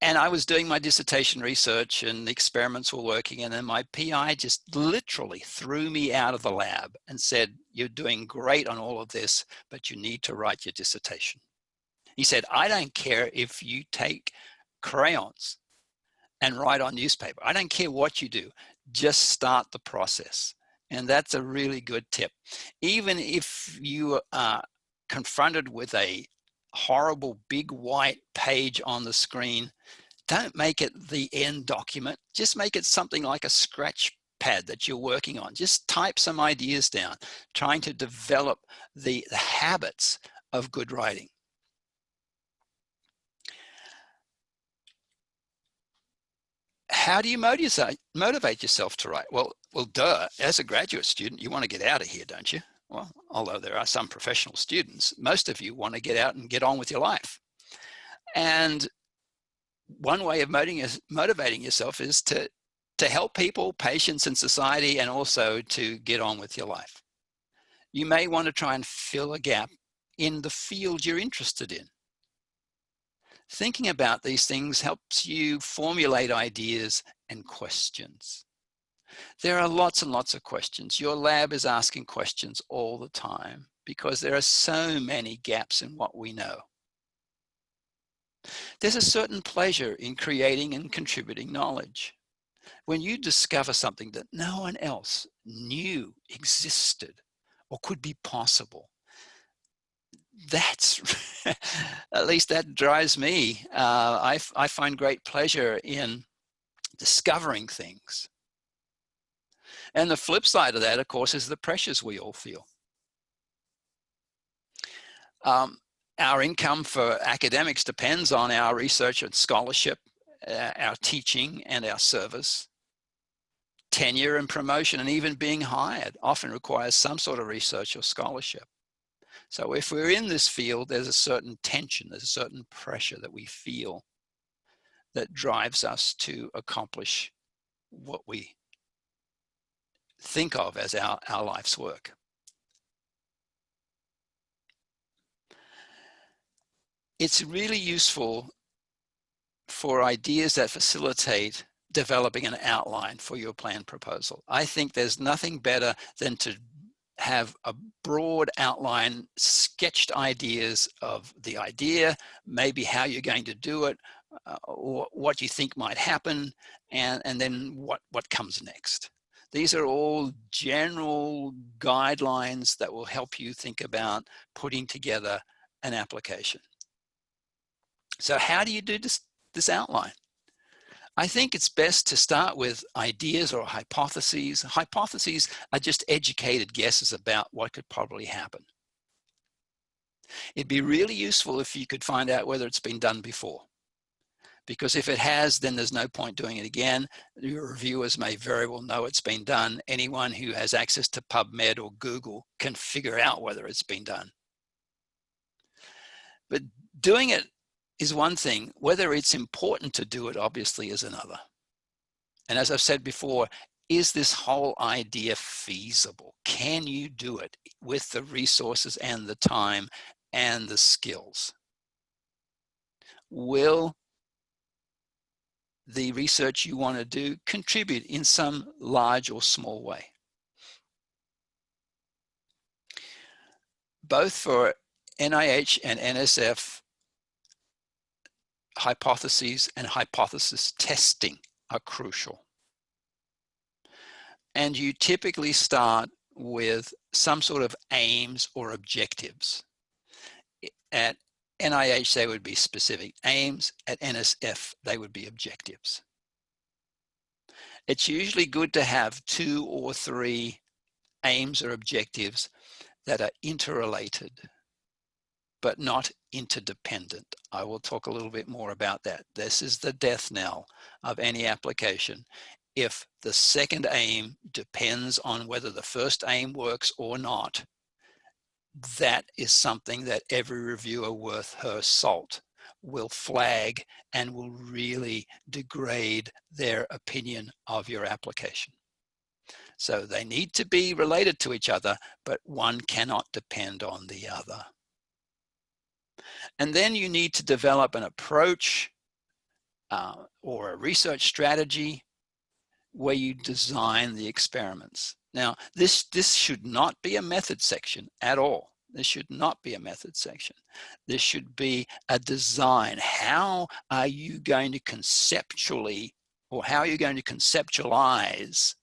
And I was doing my dissertation research and the experiments were working, and then my PI just literally threw me out of the lab and said, "You're doing great on all of this, but you need to write your dissertation." He said, "I don't care if you take crayons and write on newspaper. I don't care what you do, just start the process." And that's a really good tip. Even if you are confronted with a horrible big white page on the screen, don't make it the end document. Just make it something like a scratch pad that you're working on. Just type some ideas down, trying to develop the habits of good writing. How do you motivate yourself to write? Well, duh, as a graduate student, you want to get out of here, don't you? Well, although there are some professional students, most of you want to get out and get on with your life. And one way of motivating yourself is to help people, patients, and society, and also to get on with your life. You may want to try and fill a gap in the field you're interested in. Thinking about these things helps you formulate ideas and questions. There are lots and lots of questions. Your lab is asking questions all the time because there are so many gaps in what we know. There's a certain pleasure in creating and contributing knowledge. When you discover something that no one else knew existed or could be possible, that's, at least that drives me. I find great pleasure in discovering things. And the flip side of that, of course, is the pressures we all feel. Our income for academics depends on our research and scholarship, our teaching and our service. Tenure and promotion and even being hired often requires some sort of research or scholarship. So if we're in this field, there's a certain tension, there's a certain pressure that we feel that drives us to accomplish what we think of as our life's work. It's really useful for ideas that facilitate developing an outline for your plan proposal. I think there's nothing better than to have a broad outline, sketched ideas of the idea, maybe how you're going to do it, or what you think might happen, and then what comes next. These are all general guidelines that will help you think about putting together an application. So how do you do this outline? I think it's best to start with ideas or hypotheses. Hypotheses are just educated guesses about what could probably happen. It'd be really useful if you could find out whether it's been done before. Because if it has, then there's no point doing it again. Your reviewers may very well know it's been done. Anyone who has access to PubMed or Google can figure out whether it's been done. But doing it is one thing. Whether it's important to do it, obviously, is another. And as I've said before, is this whole idea feasible? Can you do it with the resources and the time and the skills? Will the research you want to do contribute in some large or small way? Both for NIH and NSF, hypotheses and hypothesis testing are crucial. And you typically start with some sort of aims or objectives. At NIH, they would be specific aims. At NSF, they would be objectives. It's usually good to have 2 or 3 aims or objectives that are interrelated, but not interdependent. I will talk a little bit more about that. This is the death knell of any application. If the second aim depends on whether the first aim works or not, that is something that every reviewer worth her salt will flag and will really degrade their opinion of your application. So they need to be related to each other, but one cannot depend on the other. And then you need to develop an approach or a research strategy where you design the experiments. Now, this should not be a method section at all. This should not be a method section. This should be a design. How are you going to conceptually, or how are you going to conceptualize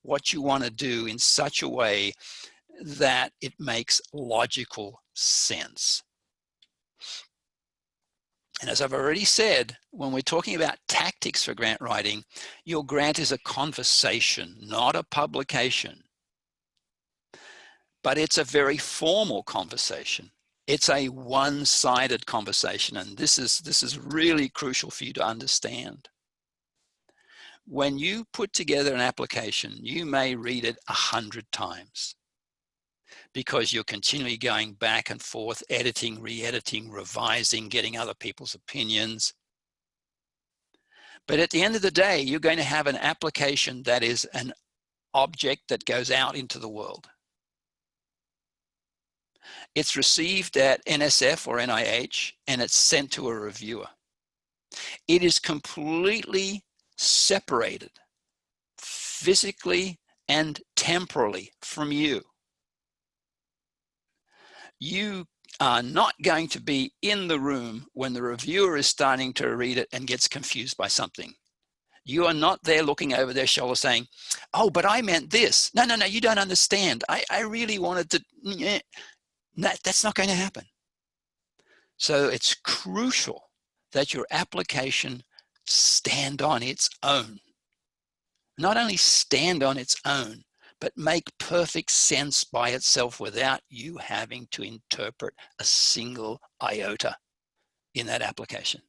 what you want to do in such a way that it makes logical sense? And as I've already said, when we're talking about tactics for grant writing, your grant is a conversation, not a publication. But it's a very formal conversation. It's a one-sided conversation, and this is really crucial for you to understand. When you put together an application, you may read it 100 times because you're continually going back and forth, editing, re-editing, revising, getting other people's opinions. But at the end of the day, you're going to have an application that is an object that goes out into the world. It's received at NSF or NIH, and it's sent to a reviewer. It is completely separated physically and temporally from you. You are not going to be in the room when the reviewer is starting to read it and gets confused by something. You are not there looking over their shoulder saying, oh, but I meant this. No, you don't understand. I really wanted to... That's not going to happen. So it's crucial that your application stand on its own. Not only stand on its own, but make perfect sense by itself without you having to interpret a single iota in that application.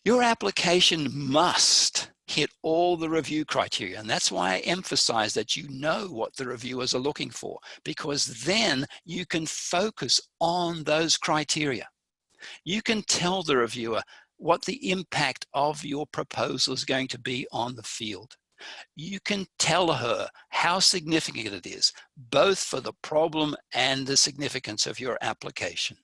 Your application must hit all the review criteria. And that's why I emphasize that you know what the reviewers are looking for, because then you can focus on those criteria. You can tell the reviewer what the impact of your proposal is going to be on the field. You can tell her how significant it is, both for the problem and the significance of your application.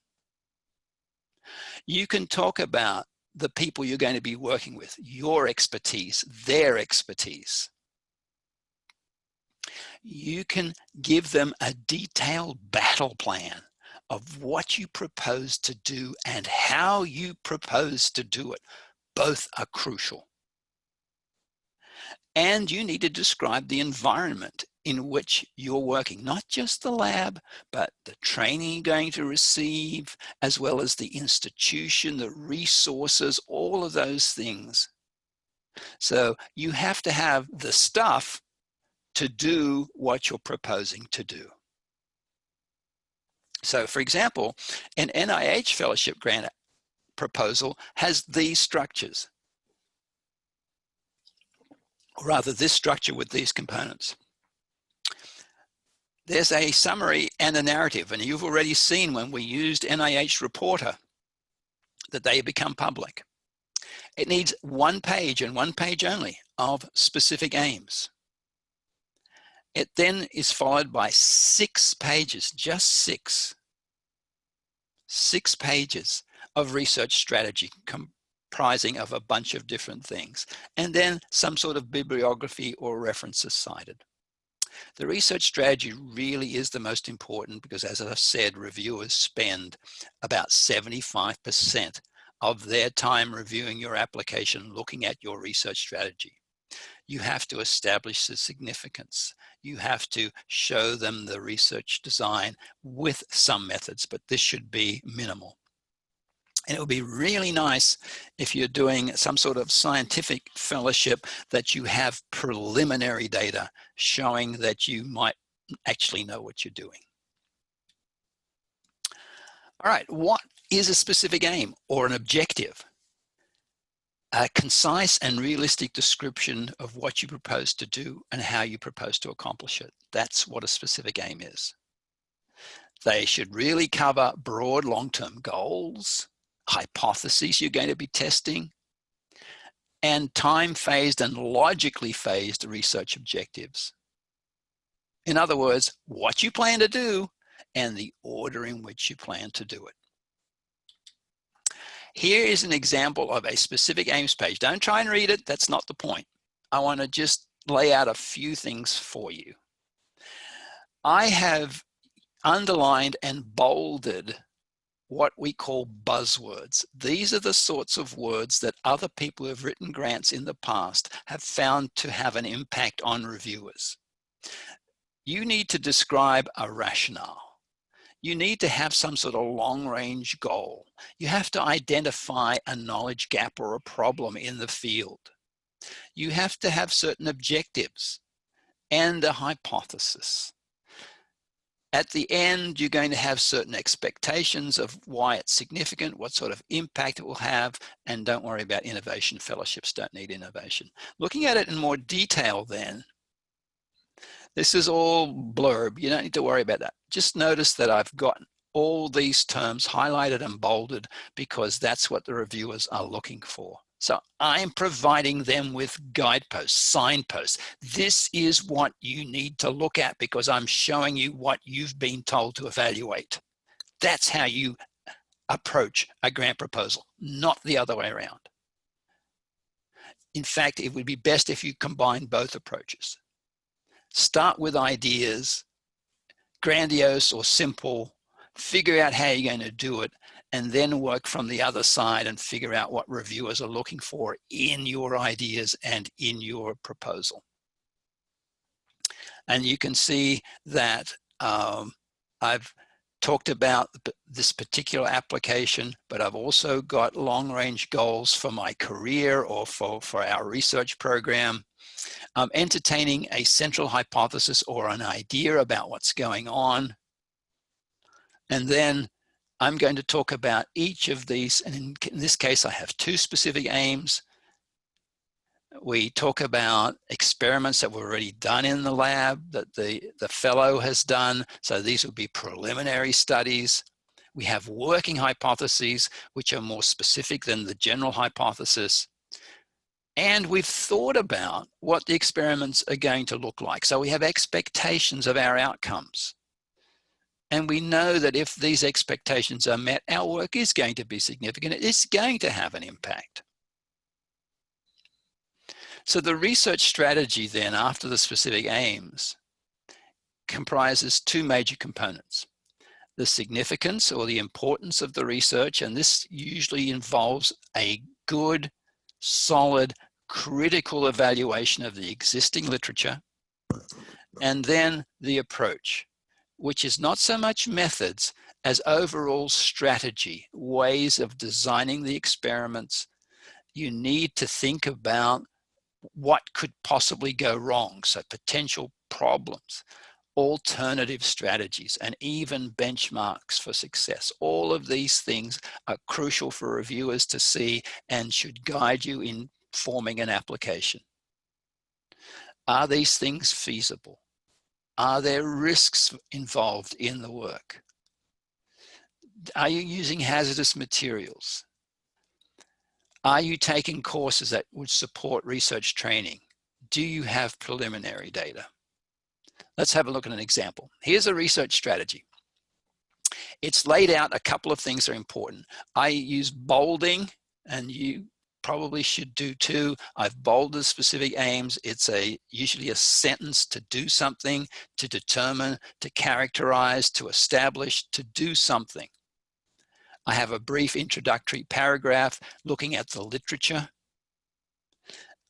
You can talk about the people you're going to be working with, your expertise, their expertise. You can give them a detailed battle plan of what you propose to do and how you propose to do it. Both are crucial. And you need to describe the environment in which you're working, not just the lab, but the training you're going to receive, as well as the institution, the resources, all of those things. So you have to have the stuff to do what you're proposing to do. So for example, an NIH fellowship grant proposal has these structures, or rather this structure with these components. There's a summary and a narrative, and you've already seen when we used NIH Reporter that they become public. It needs 1 page and 1 page only of specific aims. It then is followed by 6 pages, just 6 pages of research strategy comprising of a bunch of different things, and then some sort of bibliography or references cited. The research strategy really is the most important because, as I've said, reviewers spend about 75% of their time reviewing your application, looking at your research strategy. You have to establish the significance. You have to show them the research design with some methods, but this should be minimal. And it would be really nice if you're doing some sort of scientific fellowship that you have preliminary data showing that you might actually know what you're doing. All right, what is a specific aim or an objective? A concise and realistic description of what you propose to do and how you propose to accomplish it. That's what a specific aim is. They should really cover broad long-term goals, hypotheses you're going to be testing, and time-phased and logically phased research objectives. In other words, what you plan to do and the order in which you plan to do it. Here is an example of a specific aims page. Don't try and read it, that's not the point. I want to just lay out a few things for you. I have underlined and bolded what we call buzzwords. These are the sorts of words that other people who have written grants in the past have found to have an impact on reviewers. You need to describe a rationale. You need to have some sort of long-range goal. You have to identify a knowledge gap or a problem in the field. You have to have certain objectives and a hypothesis. At the end, you're going to have certain expectations of why it's significant, what sort of impact it will have, and don't worry about innovation. Fellowships don't need innovation. Looking at it in more detail then, this is all blurb. You don't need to worry about that. Just notice that I've got all these terms highlighted and bolded because that's what the reviewers are looking for. So I'm providing them with guideposts, signposts. This is what you need to look at because I'm showing you what you've been told to evaluate. That's how you approach a grant proposal, not the other way around. In fact, it would be best if you combine both approaches. Start with ideas, grandiose or simple, figure out how you're going to do it, and then work from the other side and figure out what reviewers are looking for in your ideas and in your proposal. And you can see that I've talked about this particular application, but I've also got long-range goals for my career or for our research program. Entertaining a central hypothesis or an idea about what's going on. And then I'm going to talk about each of these, and in this case I have 2 specific aims. We talk about experiments that were already done in the lab that the fellow has done. So these would be preliminary studies. We have working hypotheses, which are more specific than the general hypothesis. And we've thought about what the experiments are going to look like. So we have expectations of our outcomes. And we know that if these expectations are met, our work is going to be significant. It is going to have an impact. So the research strategy then, after the specific aims, comprises two major components. The significance or the importance of the research, and this usually involves a good, solid, critical evaluation of the existing literature, and then the approach, which is not so much methods as overall strategy, ways of designing the experiments. You need to think about what could possibly go wrong, so potential problems, alternative strategies, and even benchmarks for success. All of these things are crucial for reviewers to see and should guide you in forming an application. Are these things feasible? Are there risks involved in the work? Are you using hazardous materials? Are you taking courses that would support research training? Do you have preliminary data? Let's have a look at an example. Here's a research strategy. It's laid out, a couple of things are important. I use bolding, and you probably should do too. I've bolded specific aims. It's usually a sentence to do something, to determine, to characterize, to establish, to do something. I have a brief introductory paragraph looking at the literature.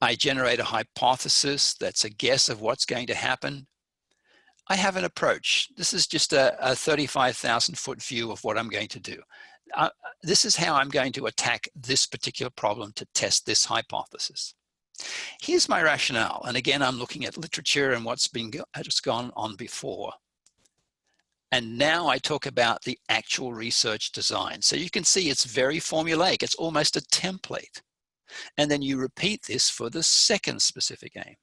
I generate a hypothesis that's a guess of what's going to happen. I have an approach. This is just a 35,000-foot view of what I'm going to do. This is how I'm going to attack this particular problem to test this hypothesis. Here's my rationale. And again, I'm looking at literature and what's just gone on before. And now I talk about the actual research design. So you can see it's very formulaic. It's almost a template. And then you repeat this for the second specific aim.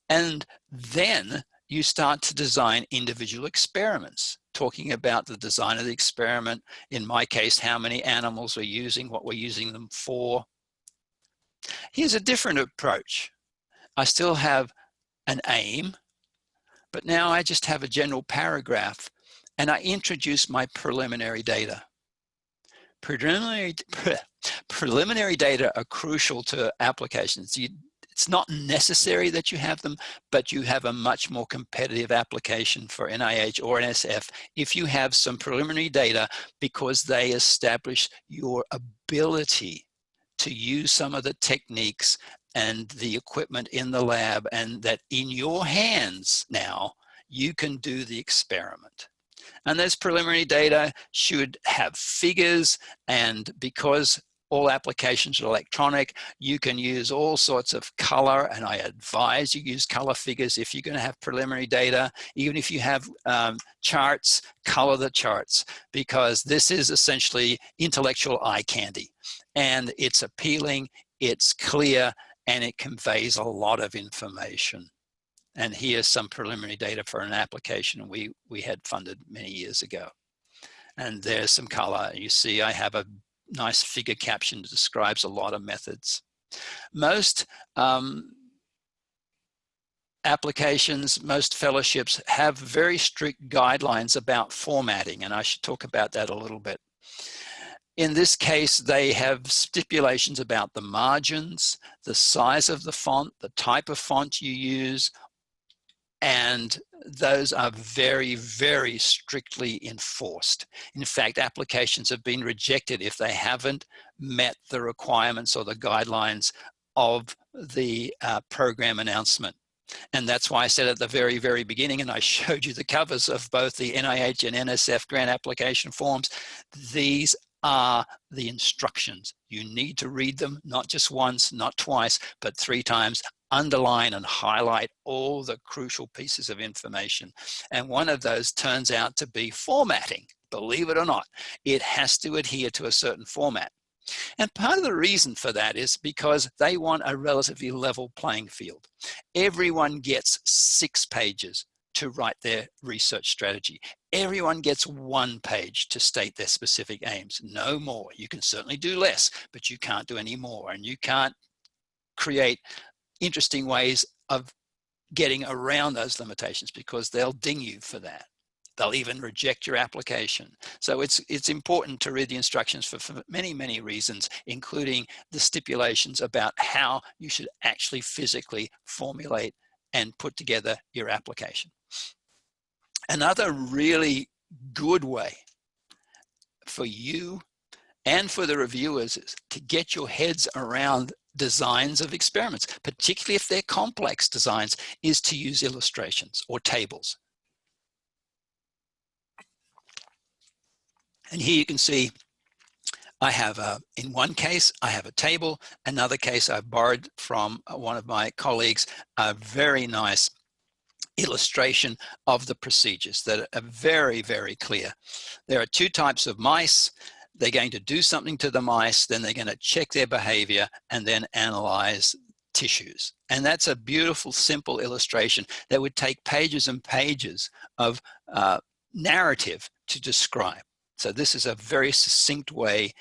And then you start to design individual experiments, talking about the design of the experiment. In my case, how many animals we're using, what we're using them for. Here's a different approach. I still have an aim, but now I just have a general paragraph and I introduce my preliminary data. Preliminary data are crucial to applications. It's not necessary that you have them, but you have a much more competitive application for NIH or NSF if you have some preliminary data, because they establish your ability to use some of the techniques and the equipment in the lab, and that in your hands now, you can do the experiment. And those preliminary data should have figures, and because all applications are electronic, you can use all sorts of color, and I advise you use color figures if you're going to have preliminary data. Even if you have charts, color the charts, because this is essentially intellectual eye candy. And it's appealing, it's clear, and it conveys a lot of information. And here's some preliminary data for an application we had funded many years ago. And there's some color. You see I have a nice figure caption that describes a lot of methods. Most applications, most fellowships have very strict guidelines about formatting, and I should talk about that a little bit. In this case, they have stipulations about the margins, the size of the font, the type of font you use, and those are very, very strictly enforced. In fact, applications have been rejected if they haven't met the requirements or the guidelines of the program announcement. And that's why I said at the very, very beginning, and I showed you the covers of both the NIH and NSF grant application forms, these are the instructions. You need to read them, not just once, not twice, but 3 times. Underline and highlight all the crucial pieces of information. And one of those turns out to be formatting. Believe it or not, it has to adhere to a certain format. And part of the reason for that is because they want a relatively level playing field. Everyone gets 6 pages to write their research strategy. Everyone gets 1 page to state their specific aims, no more. You can certainly do less, but you can't do any more. And you can't create interesting ways of getting around those limitations because they'll ding you for that. They'll even reject your application. So it's important to read the instructions for many, many reasons, including the stipulations about how you should actually physically formulate and put together your application. Another really good way for you and for the reviewers is to get your heads around designs of experiments, particularly if they're complex designs, is to use illustrations or tables. And here you can see I have, in one case, I have a table. Another case, I borrowed from one of my colleagues, a very nice illustration of the procedures that are very, very clear. There are 2 types of mice. They're going to do something to the mice, then they're going to check their behavior and then analyze tissues. And that's a beautiful, simple illustration that would take pages and pages of narrative to describe. So this is a very succinct way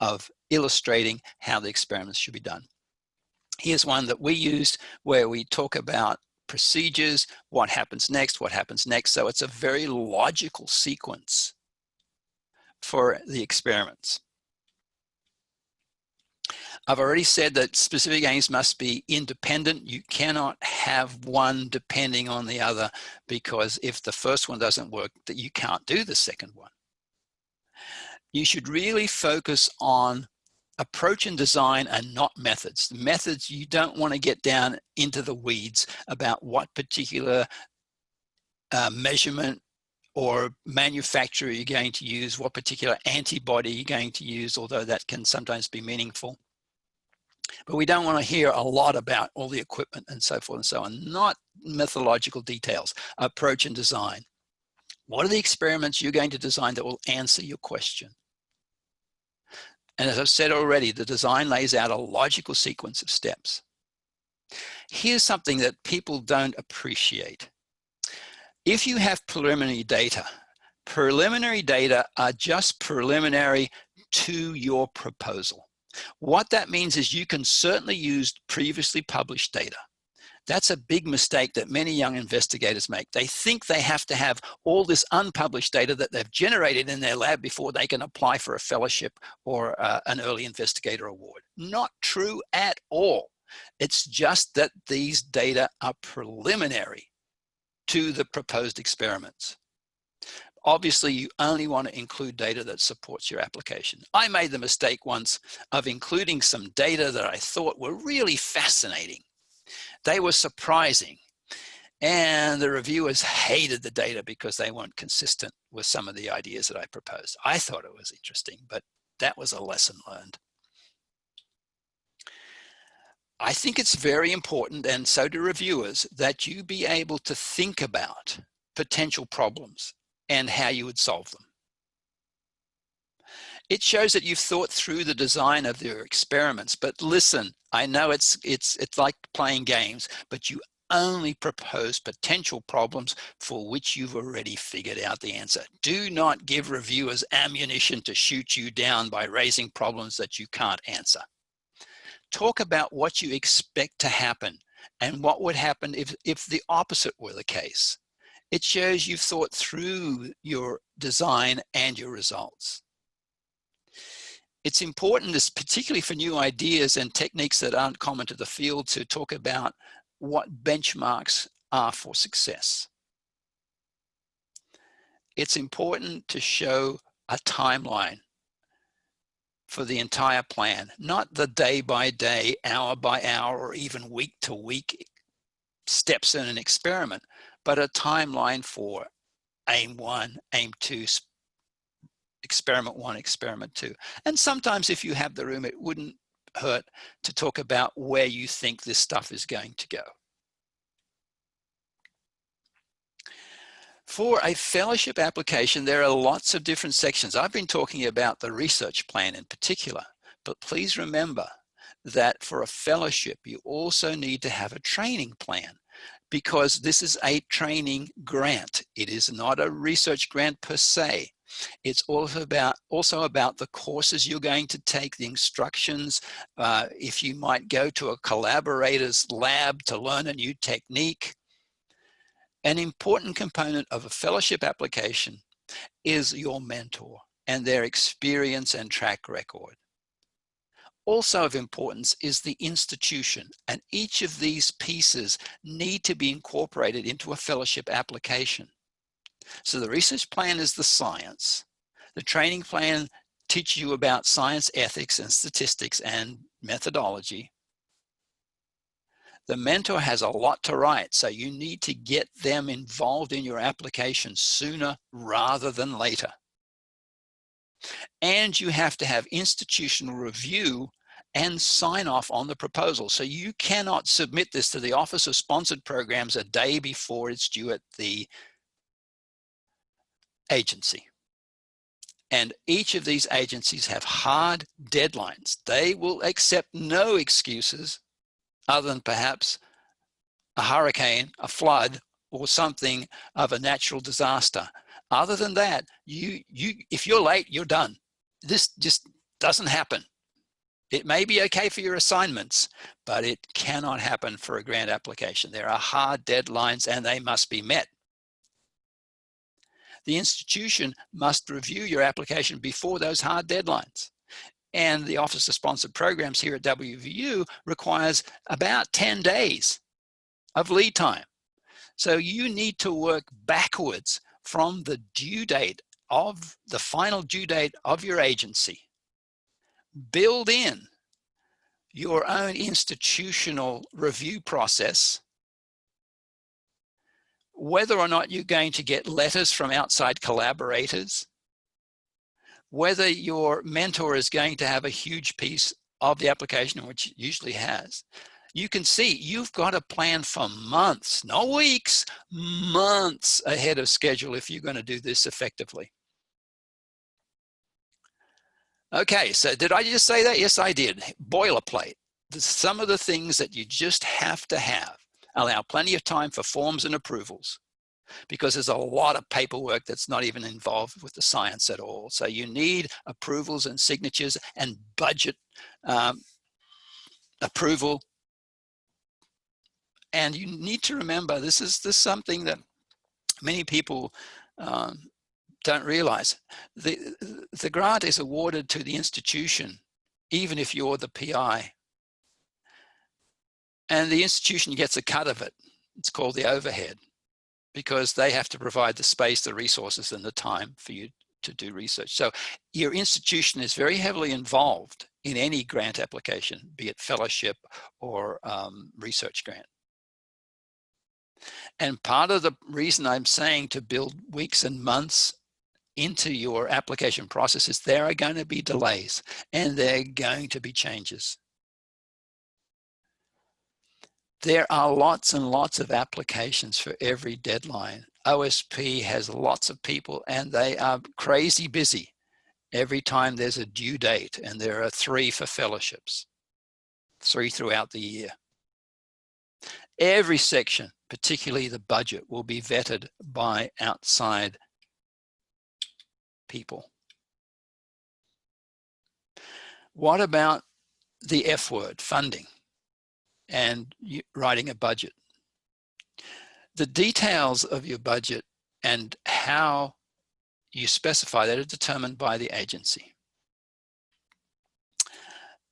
of illustrating how the experiments should be done. Here's one that we used where we talk about procedures, what happens next, what happens next. So it's a very logical sequence for the experiments. I've already said that specific aims must be independent. You cannot have one depending on the other, because if the first one doesn't work, that you can't do the second one. You should really focus on approach and design and not methods. The methods, you don't want to get down into the weeds about what particular measurement or manufacturer you're going to use, what particular antibody you're going to use, although that can sometimes be meaningful. But we don't want to hear a lot about all the equipment and so forth and so on, not methodological details, approach and design. What are the experiments you're going to design that will answer your question? And as I've said already, the design lays out a logical sequence of steps. Here's something that people don't appreciate. If you have preliminary data are just preliminary to your proposal. What that means is you can certainly use previously published data. That's a big mistake that many young investigators make. They think they have to have all this unpublished data that they've generated in their lab before they can apply for a fellowship or an early investigator award. Not true at all. It's just that these data are preliminary to the proposed experiments. Obviously, you only want to include data that supports your application. I made the mistake once of including some data that I thought were really fascinating. They were surprising, and the reviewers hated the data because they weren't consistent with some of the ideas that I proposed. I thought it was interesting, but that was a lesson learned. I think it's very important, and so do reviewers, that you be able to think about potential problems and how you would solve them. It shows that you've thought through the design of your experiments, but listen, I know it's like playing games, but you only propose potential problems for which you've already figured out the answer. Do not give reviewers ammunition to shoot you down by raising problems that you can't answer. Talk about what you expect to happen and what would happen if the opposite were the case. It shows you've thought through your design and your results. It's important, particularly for new ideas and techniques that aren't common to the field, to talk about what benchmarks are for success. It's important to show a timeline for the entire plan, not the day by day, hour by hour, or even week to week steps in an experiment, but a timeline for aim 1, aim 2, experiment 1, experiment 2. And sometimes if you have the room, it wouldn't hurt to talk about where you think this stuff is going to go. For a fellowship application, there are lots of different sections. I've been talking about the research plan in particular, But please remember that for a fellowship, you also need to have a training plan, because this is a training grant. It is not a research grant per se. It's also about the courses you're going to take, the instructions, if you might go to a collaborator's lab to learn a new technique. An important component of a fellowship application is your mentor and their experience and track record. Also of importance is the institution, and each of these pieces need to be incorporated into a fellowship application. So the research plan is the science. The training plan teaches you about science, ethics, and statistics and methodology. The mentor has a lot to write, so you need to get them involved in your application sooner rather than later. And you have to have institutional review and sign off on the proposal. So you cannot submit this to the Office of Sponsored Programs a day before it's due at the agency. And each of these agencies have hard deadlines. They will accept no excuses other than perhaps a hurricane, a flood, or something of a natural disaster. Other than that, if you're late, you're done. This just doesn't happen. It may be okay for your assignments, but it cannot happen for a grant application. There are hard deadlines and they must be met. The institution must review your application before those hard deadlines. And the Office of Sponsored Programs here at WVU requires about 10 days of lead time. So you need to work backwards from the due date of the final due date of your agency. Build in your own institutional review process, whether or not you're going to get letters from outside collaborators, whether your mentor is going to have a huge piece of the application, which it usually has. You can see you've got a plan for months, not weeks, months ahead of schedule if you're going to do this effectively. Okay, so did I just say that? Yes, I did. Boilerplate. Some of the things that you just have to have. Allow plenty of time for forms and approvals, because there's a lot of paperwork that's not even involved with the science at all. So you need approvals and signatures and budget approval. And you need to remember, this is something that many people don't realize. The grant is awarded to the institution, even if you're the PI. And the institution gets a cut of it. It's called the overhead, because they have to provide the space, the resources, and the time for you to do research. So your institution is very heavily involved in any grant application, be it fellowship or research grant. And part of the reason I'm saying to build weeks and months into your application process is there are going to be delays and there are going to be changes. There are lots and lots of applications for every deadline. OSP has lots of people and they are crazy busy every time there's a due date, and there are 3 for fellowships, 3 throughout the year. Every section, particularly the budget, will be vetted by outside people. What about the F word, funding, and writing a budget? The details of your budget and how you specify that are determined by the agency.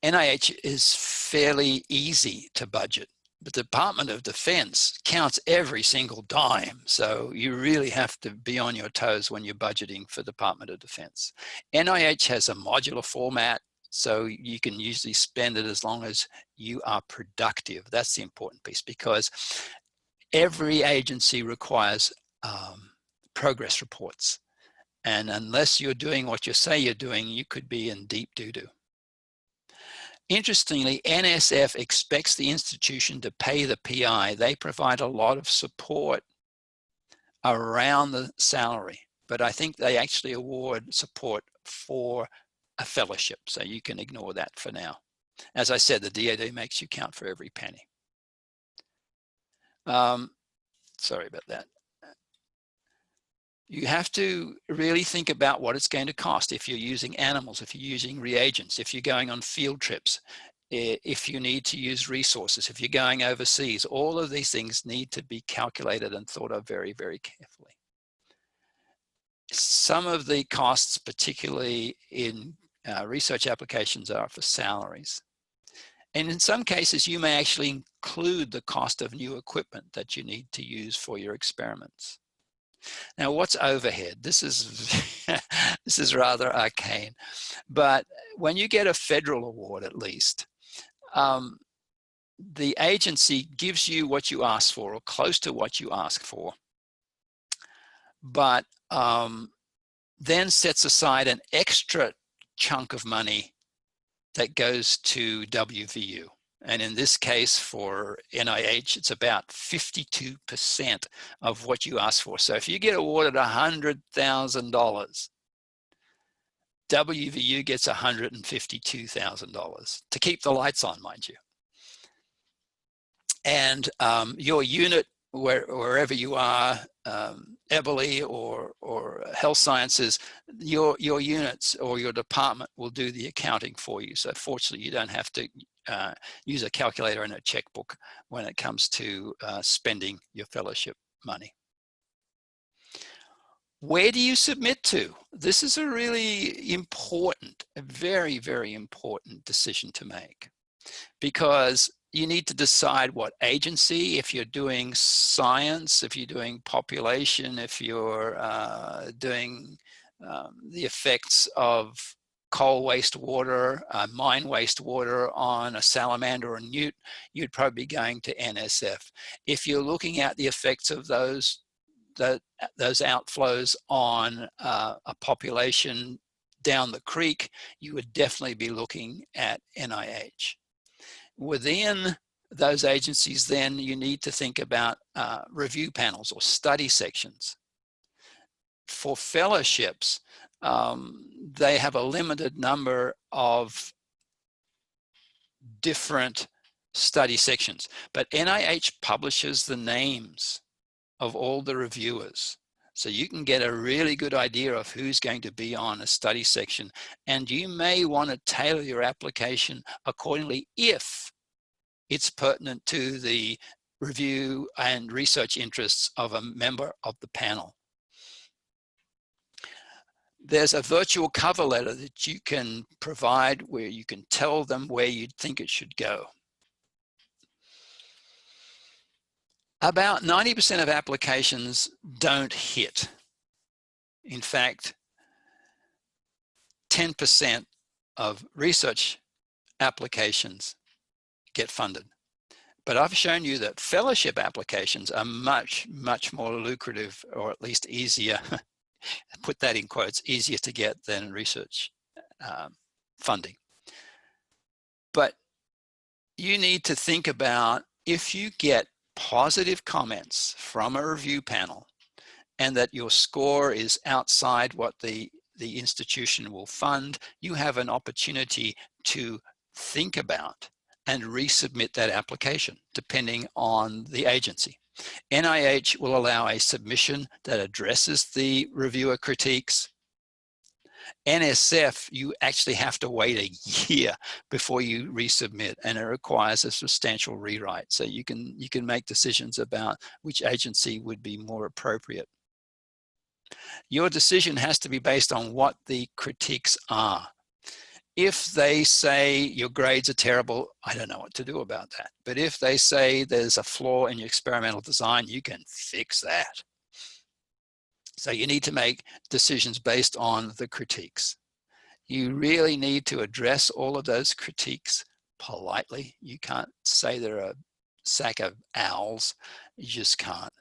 NIH is fairly easy to budget. The Department of Defense counts every single dime, so you really have to be on your toes when you're budgeting for the Department of Defense. NIH has a modular format, so you can usually spend it as long as you are productive. That's the important piece, because every agency requires progress reports. And unless you're doing what you say you're doing, you could be in deep doo-doo. Interestingly, NSF expects the institution to pay the PI. They provide a lot of support around the salary, but I think they actually award support for a fellowship. So you can ignore that for now. As I said, the DoD makes you count for every penny. Sorry about that. You have to really think about what it's going to cost if you're using animals, if you're using reagents, if you're going on field trips, if you need to use resources, if you're going overseas. All of these things need to be calculated and thought of very, very carefully. Some of the costs, particularly in research applications, are for salaries. And in some cases, you may actually include the cost of new equipment that you need to use for your experiments. Now, what's overhead? This is this is rather arcane, but when you get a federal award, at least, the agency gives you what you ask for, or close to what you ask for, but then sets aside an extra chunk of money that goes to WVU. And in this case, for NIH, it's about 52% of what you ask for. So if you get awarded $100,000, WVU gets $152,000 to keep the lights on, mind you. And your unit, wherever you are, Eberly or Health Sciences, your units or your department will do the accounting for you. So fortunately, you don't have to use a calculator and a checkbook when it comes to spending your fellowship money. Where do you submit to? This is a really important, a very, very important decision to make, because you need to decide what agency, if you're doing science, if you're doing population, if you're doing the effects of coal wastewater, mine wastewater on a salamander or a newt, you'd probably be going to NSF. If you're looking at the effects of those outflows on a population down the creek, you would definitely be looking at NIH. Within those agencies, then you need to think about review panels or study sections. For fellowships, they have a limited number of different study sections, but NIH publishes the names of all the reviewers. So you can get a really good idea of who's going to be on a study section, and you may want to tailor your application accordingly if it's pertinent to the review and research interests of a member of the panel. There's a virtual cover letter that you can provide where you can tell them where you think it should go. About 90% of applications don't hit. In fact, 10% of research applications get funded. But I've shown you that fellowship applications are much, much more lucrative, or at least easier, put that in quotes, easier to get than research funding. But you need to think about, if you get positive comments from a review panel and that your score is outside what the institution will fund, you have an opportunity to think about and resubmit that application depending on the agency. NIH will allow a submission that addresses the reviewer critiques. NSF, you actually have to wait a year before you resubmit, and it requires a substantial rewrite. So you can make decisions about which agency would be more appropriate. Your decision has to be based on what the critiques are. If they say your grades are terrible, I don't know what to do about that. But if they say there's a flaw in your experimental design, you can fix that. So you need to make decisions based on the critiques. You really need to address all of those critiques politely. You can't say they're a sack of owls. You just can't.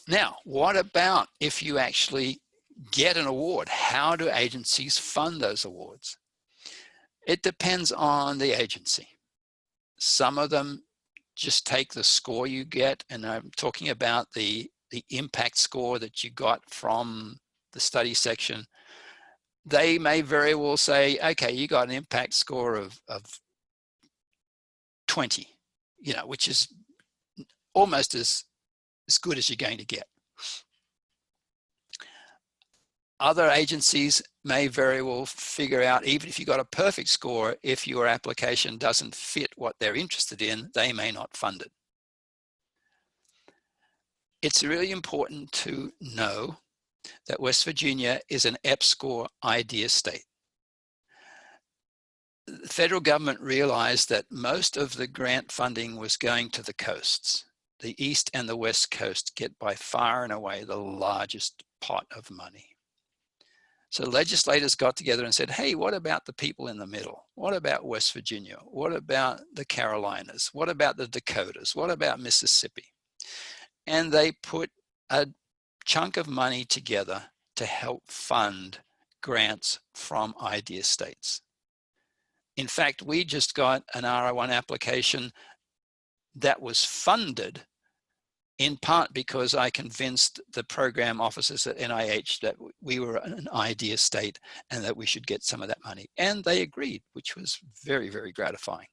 Now, what about if you actually get an award? How do agencies fund those awards? It depends on the agency. Some of them just take the score you get, and I'm talking about the the impact score that you got from the study section, they may very well say, okay, you got an impact score of 20, you know, which is almost as good as you're going to get. Other agencies may very well figure out, even if you got a perfect score, if your application doesn't fit what they're interested in, they may not fund it. It's really important to know that West Virginia is an EPSCoR idea state. The federal government realized that most of the grant funding was going to the coasts. The East and the West Coast get by far and away the largest pot of money. So legislators got together and said, hey, what about the people in the middle? What about West Virginia? What about the Carolinas? What about the Dakotas? What about Mississippi? And they put a chunk of money together to help fund grants from idea states. In fact, we just got an R01 application that was funded in part because I convinced the program officers at NIH that we were an idea state and that we should get some of that money. And they agreed, which was very, very gratifying.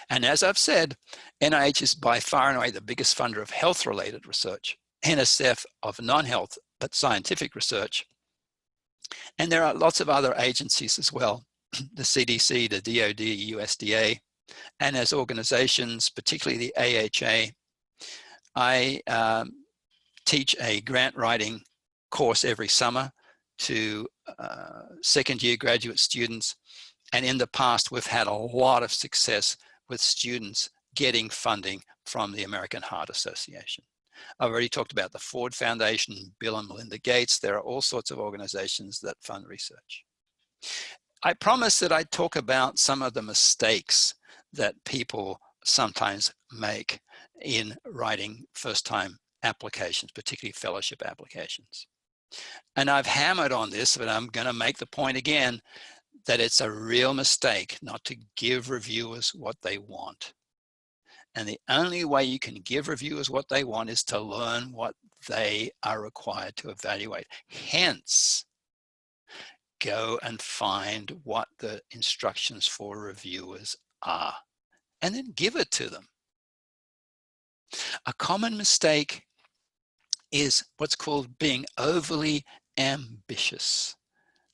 And as I've said, NIH is by far and away the biggest funder of health-related research, NSF of non-health but scientific research. And there are lots of other agencies as well, the CDC, the DOD, USDA, and as organizations, particularly the AHA. I teach a grant writing course every summer to second-year graduate students. And in the past, we've had a lot of success with students getting funding from the American Heart Association. I've already talked about the Ford Foundation, Bill and Melinda Gates. There are all sorts of organizations that fund research. I promised that I'd talk about some of the mistakes that people sometimes make in writing first-time applications, particularly fellowship applications. And I've hammered on this, but I'm going to make the point again that it's a real mistake not to give reviewers what they want. And the only way you can give reviewers what they want is to learn what they are required to evaluate. Hence, go and find what the instructions for reviewers are, and then give it to them. A common mistake is what's called being overly ambitious.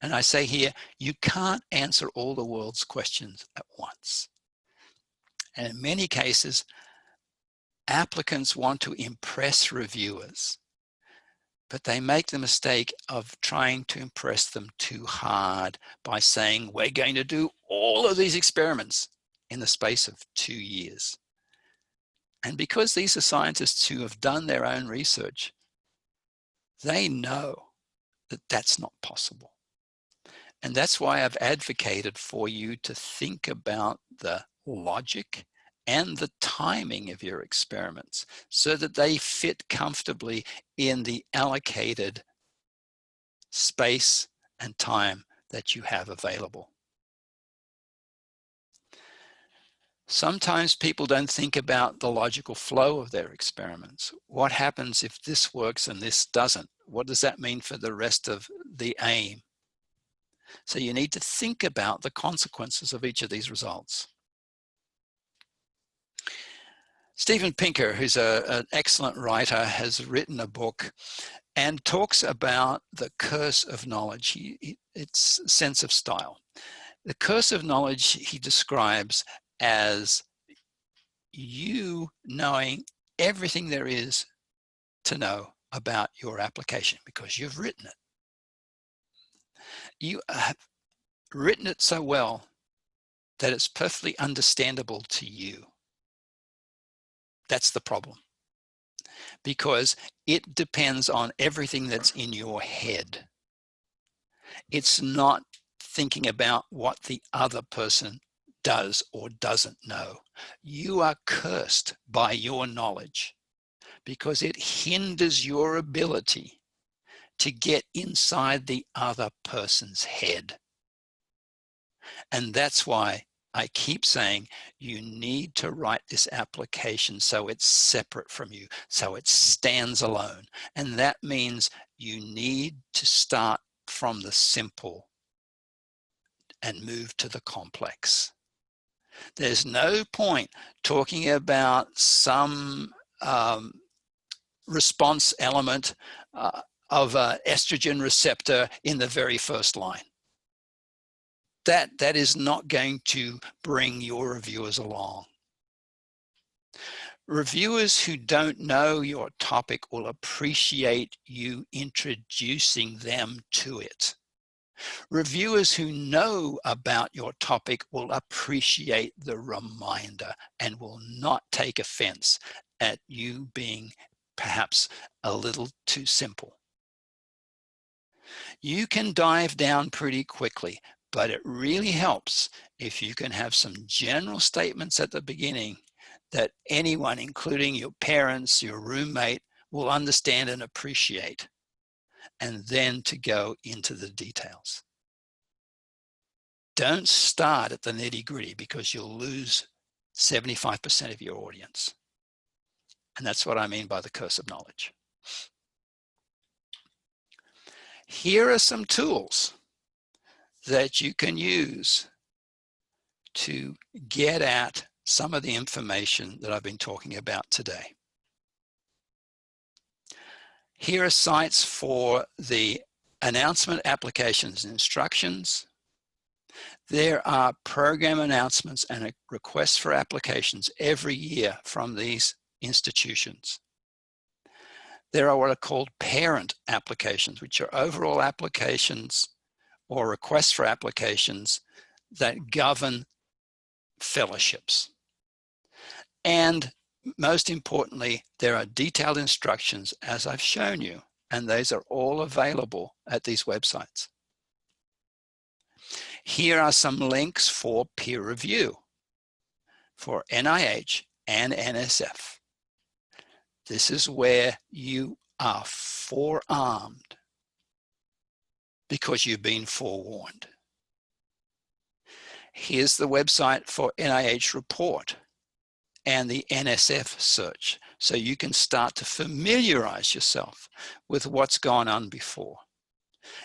And I say here, you can't answer all the world's questions at once. And in many cases, applicants want to impress reviewers, but they make the mistake of trying to impress them too hard by saying, we're going to do all of these experiments in the space of 2 years. And because these are scientists who have done their own research, they know that that's not possible. And that's why I've advocated for you to think about the logic and the timing of your experiments so that they fit comfortably in the allocated space and time that you have available. Sometimes people don't think about the logical flow of their experiments. What happens if this works and this doesn't? What does that mean for the rest of the aim? So you need to think about the consequences of each of these results. Steven Pinker, who's an excellent writer, has written a book and talks about the curse of knowledge. It's sense of style. The curse of knowledge he describes as you knowing everything there is to know about your application because you've written it. You have written it so well that it's perfectly understandable to you. That's the problem, because it depends on everything that's in your head. It's not thinking about what the other person does or doesn't know. You are cursed by your knowledge because it hinders your ability to get inside the other person's head. And that's why I keep saying you need to write this application so it's separate from you, so it stands alone. And that means you need to start from the simple and move to the complex. There's no point talking about some response element of an estrogen receptor in the very first line. That is not going to bring your reviewers along. Reviewers who don't know your topic will appreciate you introducing them to it. Reviewers who know about your topic will appreciate the reminder and will not take offense at you being perhaps a little too simple. You can dive down pretty quickly, but it really helps if you can have some general statements at the beginning that anyone, including your parents, your roommate, will understand and appreciate, and then to go into the details. Don't start at the nitty-gritty because you'll lose 75% of your audience. And that's what I mean by the curse of knowledge. Here are some tools that you can use to get at some of the information that I've been talking about today. Here are sites for the announcement, applications, and instructions. There are program announcements and requests for applications every year from these institutions. There are what are called parent applications, which are overall applications or requests for applications that govern fellowships. And most importantly, there are detailed instructions, as I've shown you, and those are all available at these websites. Here are some links for peer review for NIH and NSF. This is where you are forearmed because you've been forewarned. Here's the website for NIH report and the NSF search, so you can start to familiarize yourself with what's gone on before.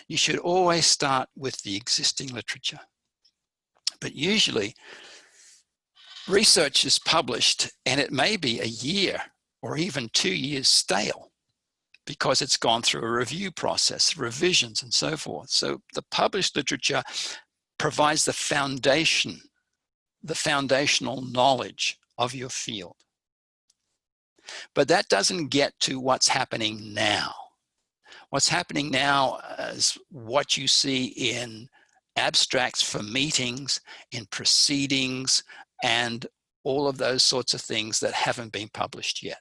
You should always start with the existing literature. But usually, research is published and it may be a year or even 2 years stale because it's gone through a review process, revisions and so forth. So the published literature provides the foundation, the foundational knowledge of your field. But that doesn't get to what's happening now. What's happening now is what you see in abstracts for meetings, in proceedings, and all of those sorts of things that haven't been published yet.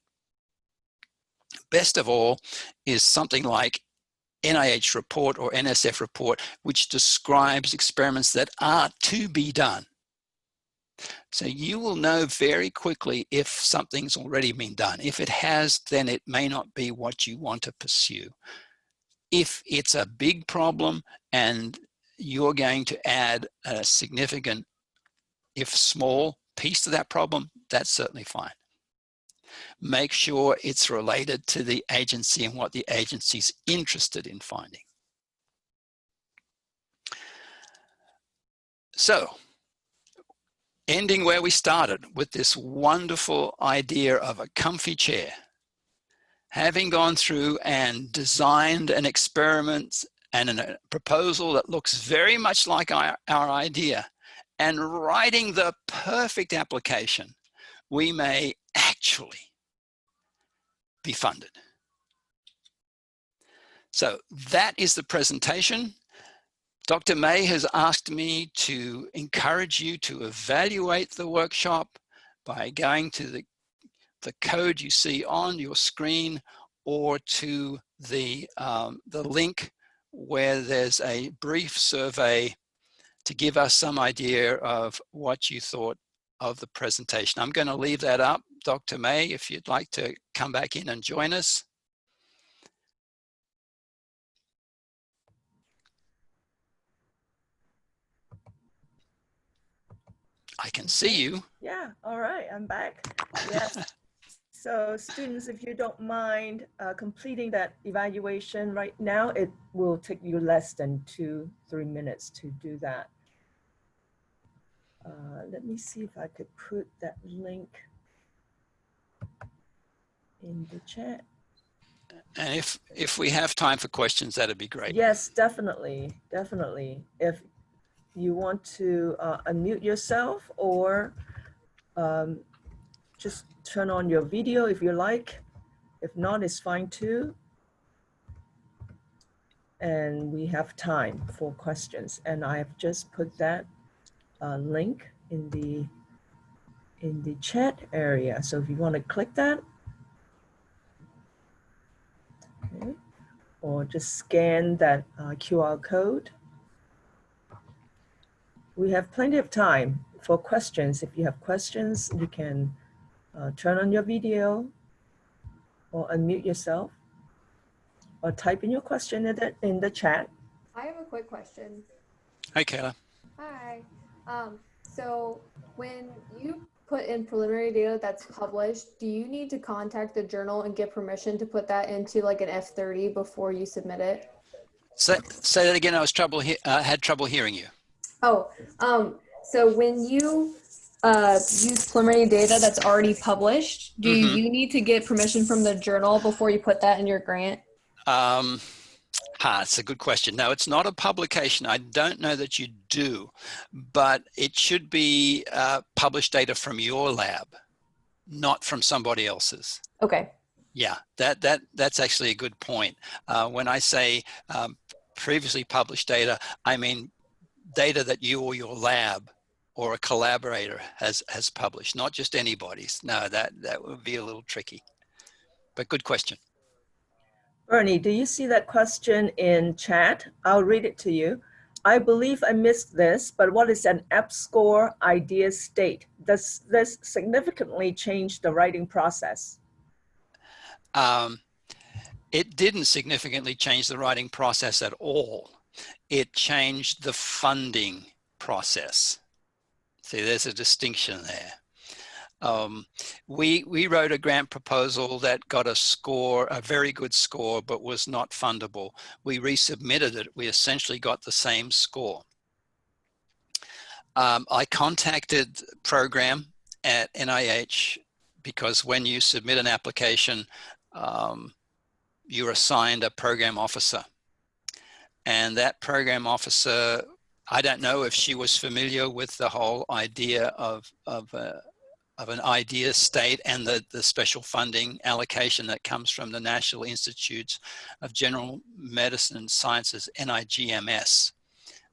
Best of all is something like NIH report or NSF report, which describes experiments that are to be done. So you will know very quickly if something's already been done. If it has, then it may not be what you want to pursue. If it's a big problem and you're going to add a significant, if small, piece to that problem, that's certainly fine. Make sure it's related to the agency and what the agency's interested in finding. So, ending where we started with this wonderful idea of a comfy chair. Having gone through and designed an experiment and a proposal that looks very much like our idea, and writing the perfect application, we may actually be funded. So that is the presentation. Dr. May has asked me to encourage you to evaluate the workshop by going to the code you see on your screen or to the link where there's a brief survey to give us some idea of what you thought of the presentation. I'm going to leave that up. Dr. May, if you'd like to come back in and join us. I can see you. Yeah, all right, I'm back. Yes. So students, if you don't mind completing that evaluation right now, it will take you less than 2-3 minutes to do that. Let me see if I could put that link in the chat. And if we have time for questions, that'd be great. Yes, definitely, definitely. If you want to unmute yourself or just turn on your video if you like. If not, it's fine too. And we have time for questions. And I have just put that link in the chat area. So if you want to click that, okay, or just scan that QR code. We have plenty of time for questions. If you have questions, you can turn on your video or unmute yourself or type in your question in the chat. I have a quick question. Hi, Kayla. Hi. So when you put in preliminary data that's published, do you need to contact the journal and get permission to put that into like an F30 before you submit it? Say that again. I was had trouble hearing you. Oh, so when you use preliminary data that's already published, do you need to get permission from the journal before you put that in your grant? It's a good question. No, it's not a publication. I don't know that you do, but it should be published data from your lab, not from somebody else's. Okay. Yeah, that's actually a good point. When I say previously published data, I mean data that you or your lab or a collaborator has published, not just anybody's. No, that would be a little tricky, but good question. Bernie, do you see that question in chat? I'll read it to you. I believe I missed this, but what is an app score idea state? Does this significantly change the writing process? It didn't significantly change the writing process at all. It changed the funding process. See, there's a distinction there. We wrote a grant proposal that got a score, a very good score, but was not fundable. We resubmitted it. We essentially got the same score. I contacted program at NIH because when you submit an application, you're assigned a program officer. And that program officer, I don't know if she was familiar with the whole idea of an idea state and the special funding allocation that comes from the National Institutes of General Medicine and Sciences, NIGMS.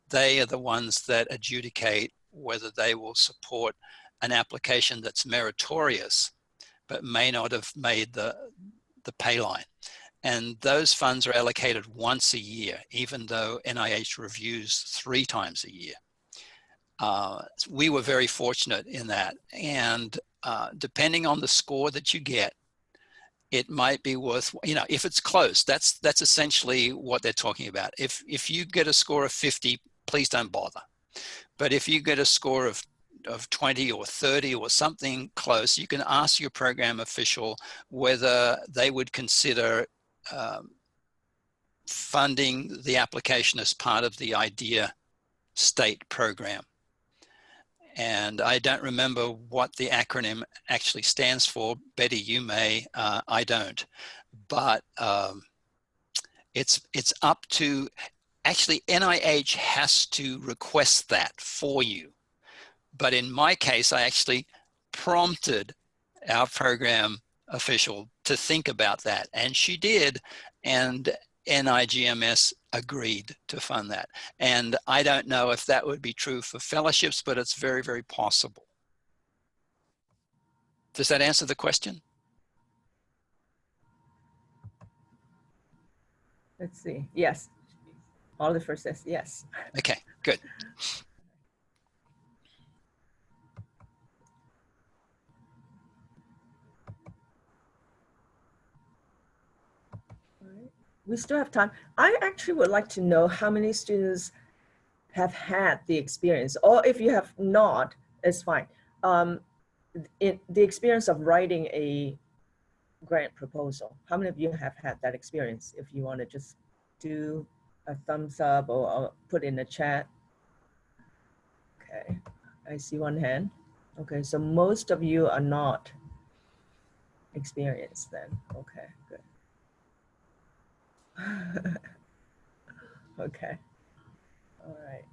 They are the ones that adjudicate whether they will support an application that's meritorious, but may not have made the pay line. And those funds are allocated once a year, even though NIH reviews 3 times a year. We were very fortunate in that. And depending on the score that you get, it might be worth, if it's close, that's essentially what they're talking about. If you get a score of 50, please don't bother. But if you get a score of 20 or 30 or something close, you can ask your program official whether they would consider funding the application as part of the IDEA state program. And I don't remember what the acronym actually stands for. Betty, you may, I don't. But it's up to, actually NIH has to request that for you. But in my case, I actually prompted our program official to think about that. And she did, and NIGMS agreed to fund that. And I don't know if that would be true for fellowships, but it's very, very possible. Does that answer the question? Let's see. Yes. Oliver says yes. Okay, good. We still have time. I actually would like to know how many students have had the experience, or if you have not, it's fine. The experience of writing a grant proposal, how many of you have had that experience? If you want to just do a thumbs up or put in the chat. Okay, I see one hand. Okay, so most of you are not experienced then. Okay, good. Okay, all right.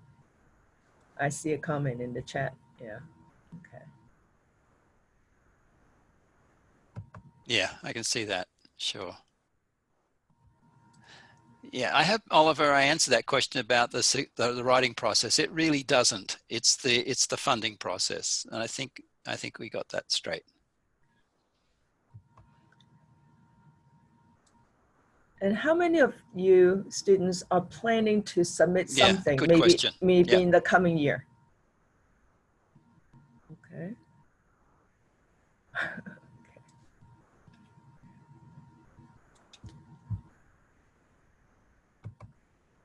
I see a comment in the chat, yeah, okay. Yeah, I can see that, sure. Yeah, I hope, Oliver, I answered that question about the writing process. It really doesn't. It's the funding process, and I think we got that straight. And how many of you students are planning to submit something, good question. maybe Yeah. in the coming year? Okay.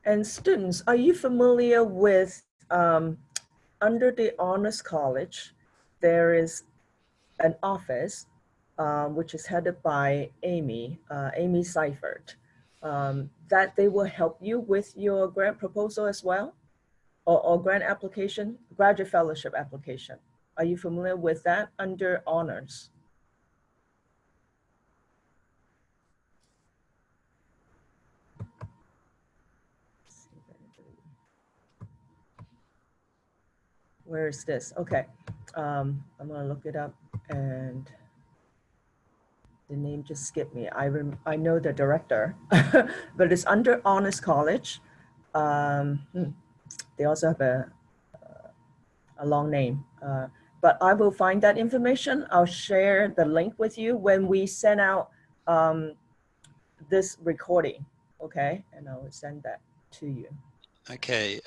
And students, are you familiar with, under the Honors College, there is an office which is headed by Amy Seifert, that they will help you with your grant proposal as well, or grant application, graduate fellowship application. Are you familiar with that under Honors? Where is this? Okay, I'm gonna look it up, and the name just skipped me. I know the director, but it's under Honors College. They also have a long name, but I will find that information. I'll share the link with you when we send out this recording, okay? And I will send that to you. Okay.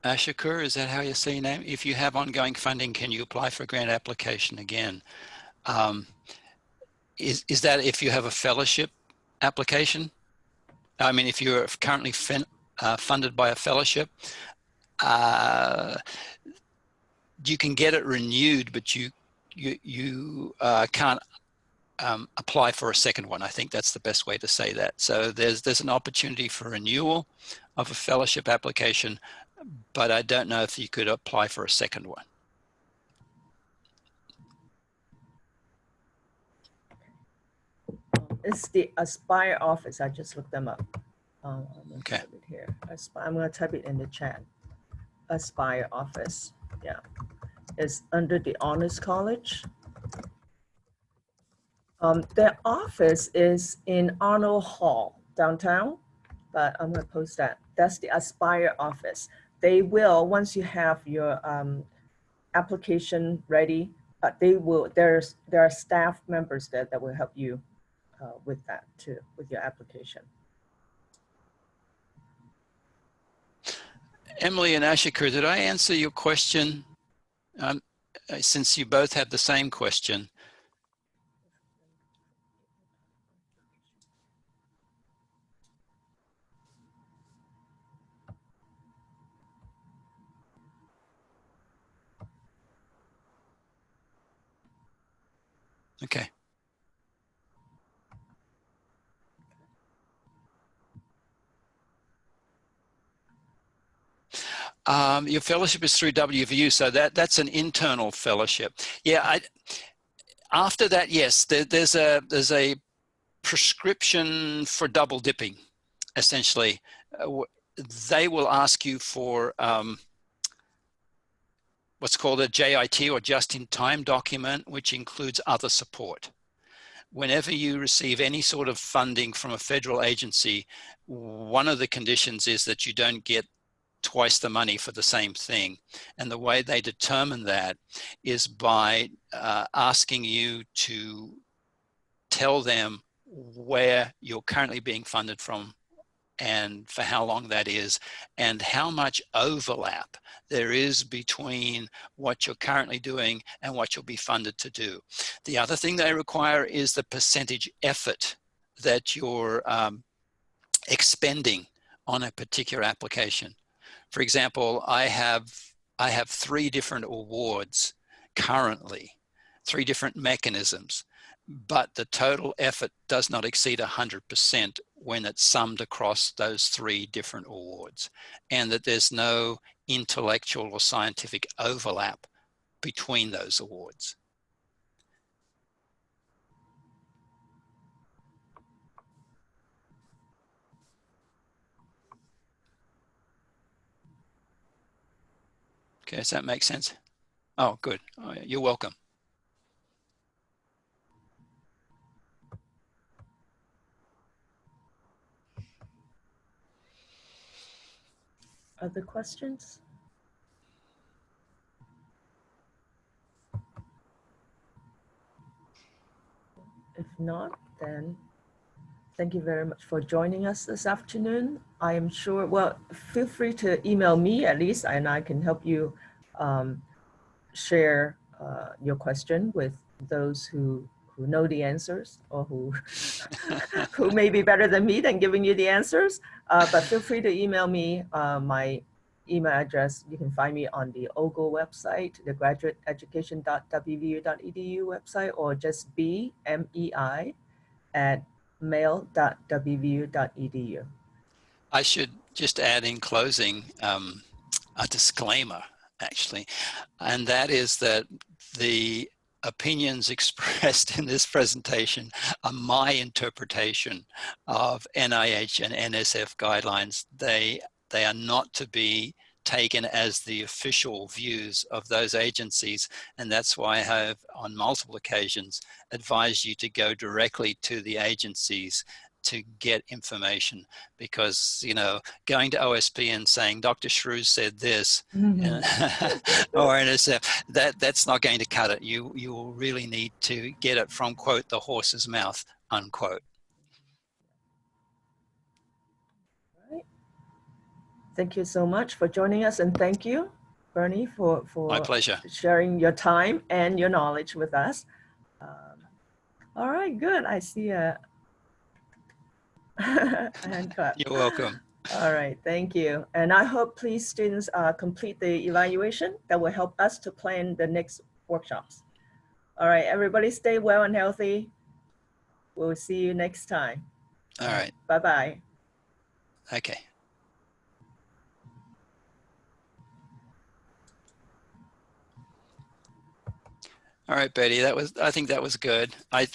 Ashakur, is that how you say your name? If you have ongoing funding, can you apply for a grant application again? Is that if you have a fellowship application? I mean, if you're currently funded by a fellowship, you can get it renewed, but you can't apply for a second one. I think that's the best way to say that. So there's an opportunity for renewal of a fellowship application, but I don't know if you could apply for a second one. It's the Aspire office. I just looked them up. Okay. Type it here. I'm going to type it in the chat. Aspire office. Yeah. It's under the Honors College. Their office is in Arnold Hall, downtown, but I'm going to post that. That's the Aspire office. They will, once you have your application ready, there are staff members there that will help you with that too, with your application. Emily and Ashakur, did I answer your question? Since you both have the same question. Okay. Your fellowship is through WVU, so that's an internal fellowship. Yeah, after that, yes, there's a prescription for double dipping, essentially. They will ask you for what's called a JIT, or just-in-time document, which includes other support. Whenever you receive any sort of funding from a federal agency, one of the conditions is that you don't get twice the money for the same thing. And the way they determine that is by asking you to tell them where you're currently being funded from and for how long that is, and how much overlap there is between what you're currently doing and what you'll be funded to do. The other thing they require is the percentage effort that you're expending on a particular application. For example, I have I have 3 different awards currently, 3 different mechanisms, but the total effort does not exceed 100% when it's summed across those 3 different awards, and that there's no intellectual or scientific overlap between those awards. Okay, does that make sense? Oh, good. Oh, yeah, you're welcome. Other questions? If not, then thank you very much for joining us this afternoon. I am sure, well, feel free to email me at least, and I can help you share your question with those who know the answers, or who who may be better than me than giving you the answers. But feel free to email me. My email address, you can find me on the OGO website, the graduateeducation.wvu.edu website, or just bmei@mail.wvu.edu. I should just add in closing a disclaimer, actually, and that is that the opinions expressed in this presentation are my interpretation of NIH and NSF guidelines. They are not to be taken as the official views of those agencies, and that's why I have on multiple occasions advised you to go directly to the agencies to get information, because, you know, going to OSP and saying Dr. Schreurs said this or NSF, that's not going to cut it. You will really need to get it from, quote, the horse's mouth, unquote. Right. Thank you so much for joining us, and thank you, Bernie, for My pleasure. sharing your time and your knowledge with us. All right, good. I see a hand clap. You're welcome. All right, thank you. And I hope please students complete the evaluation. That will help us to plan the next workshops. All right, everybody stay well and healthy. We'll see you next time. All right. Bye-bye. Okay. All right, Betty, I think that was good. I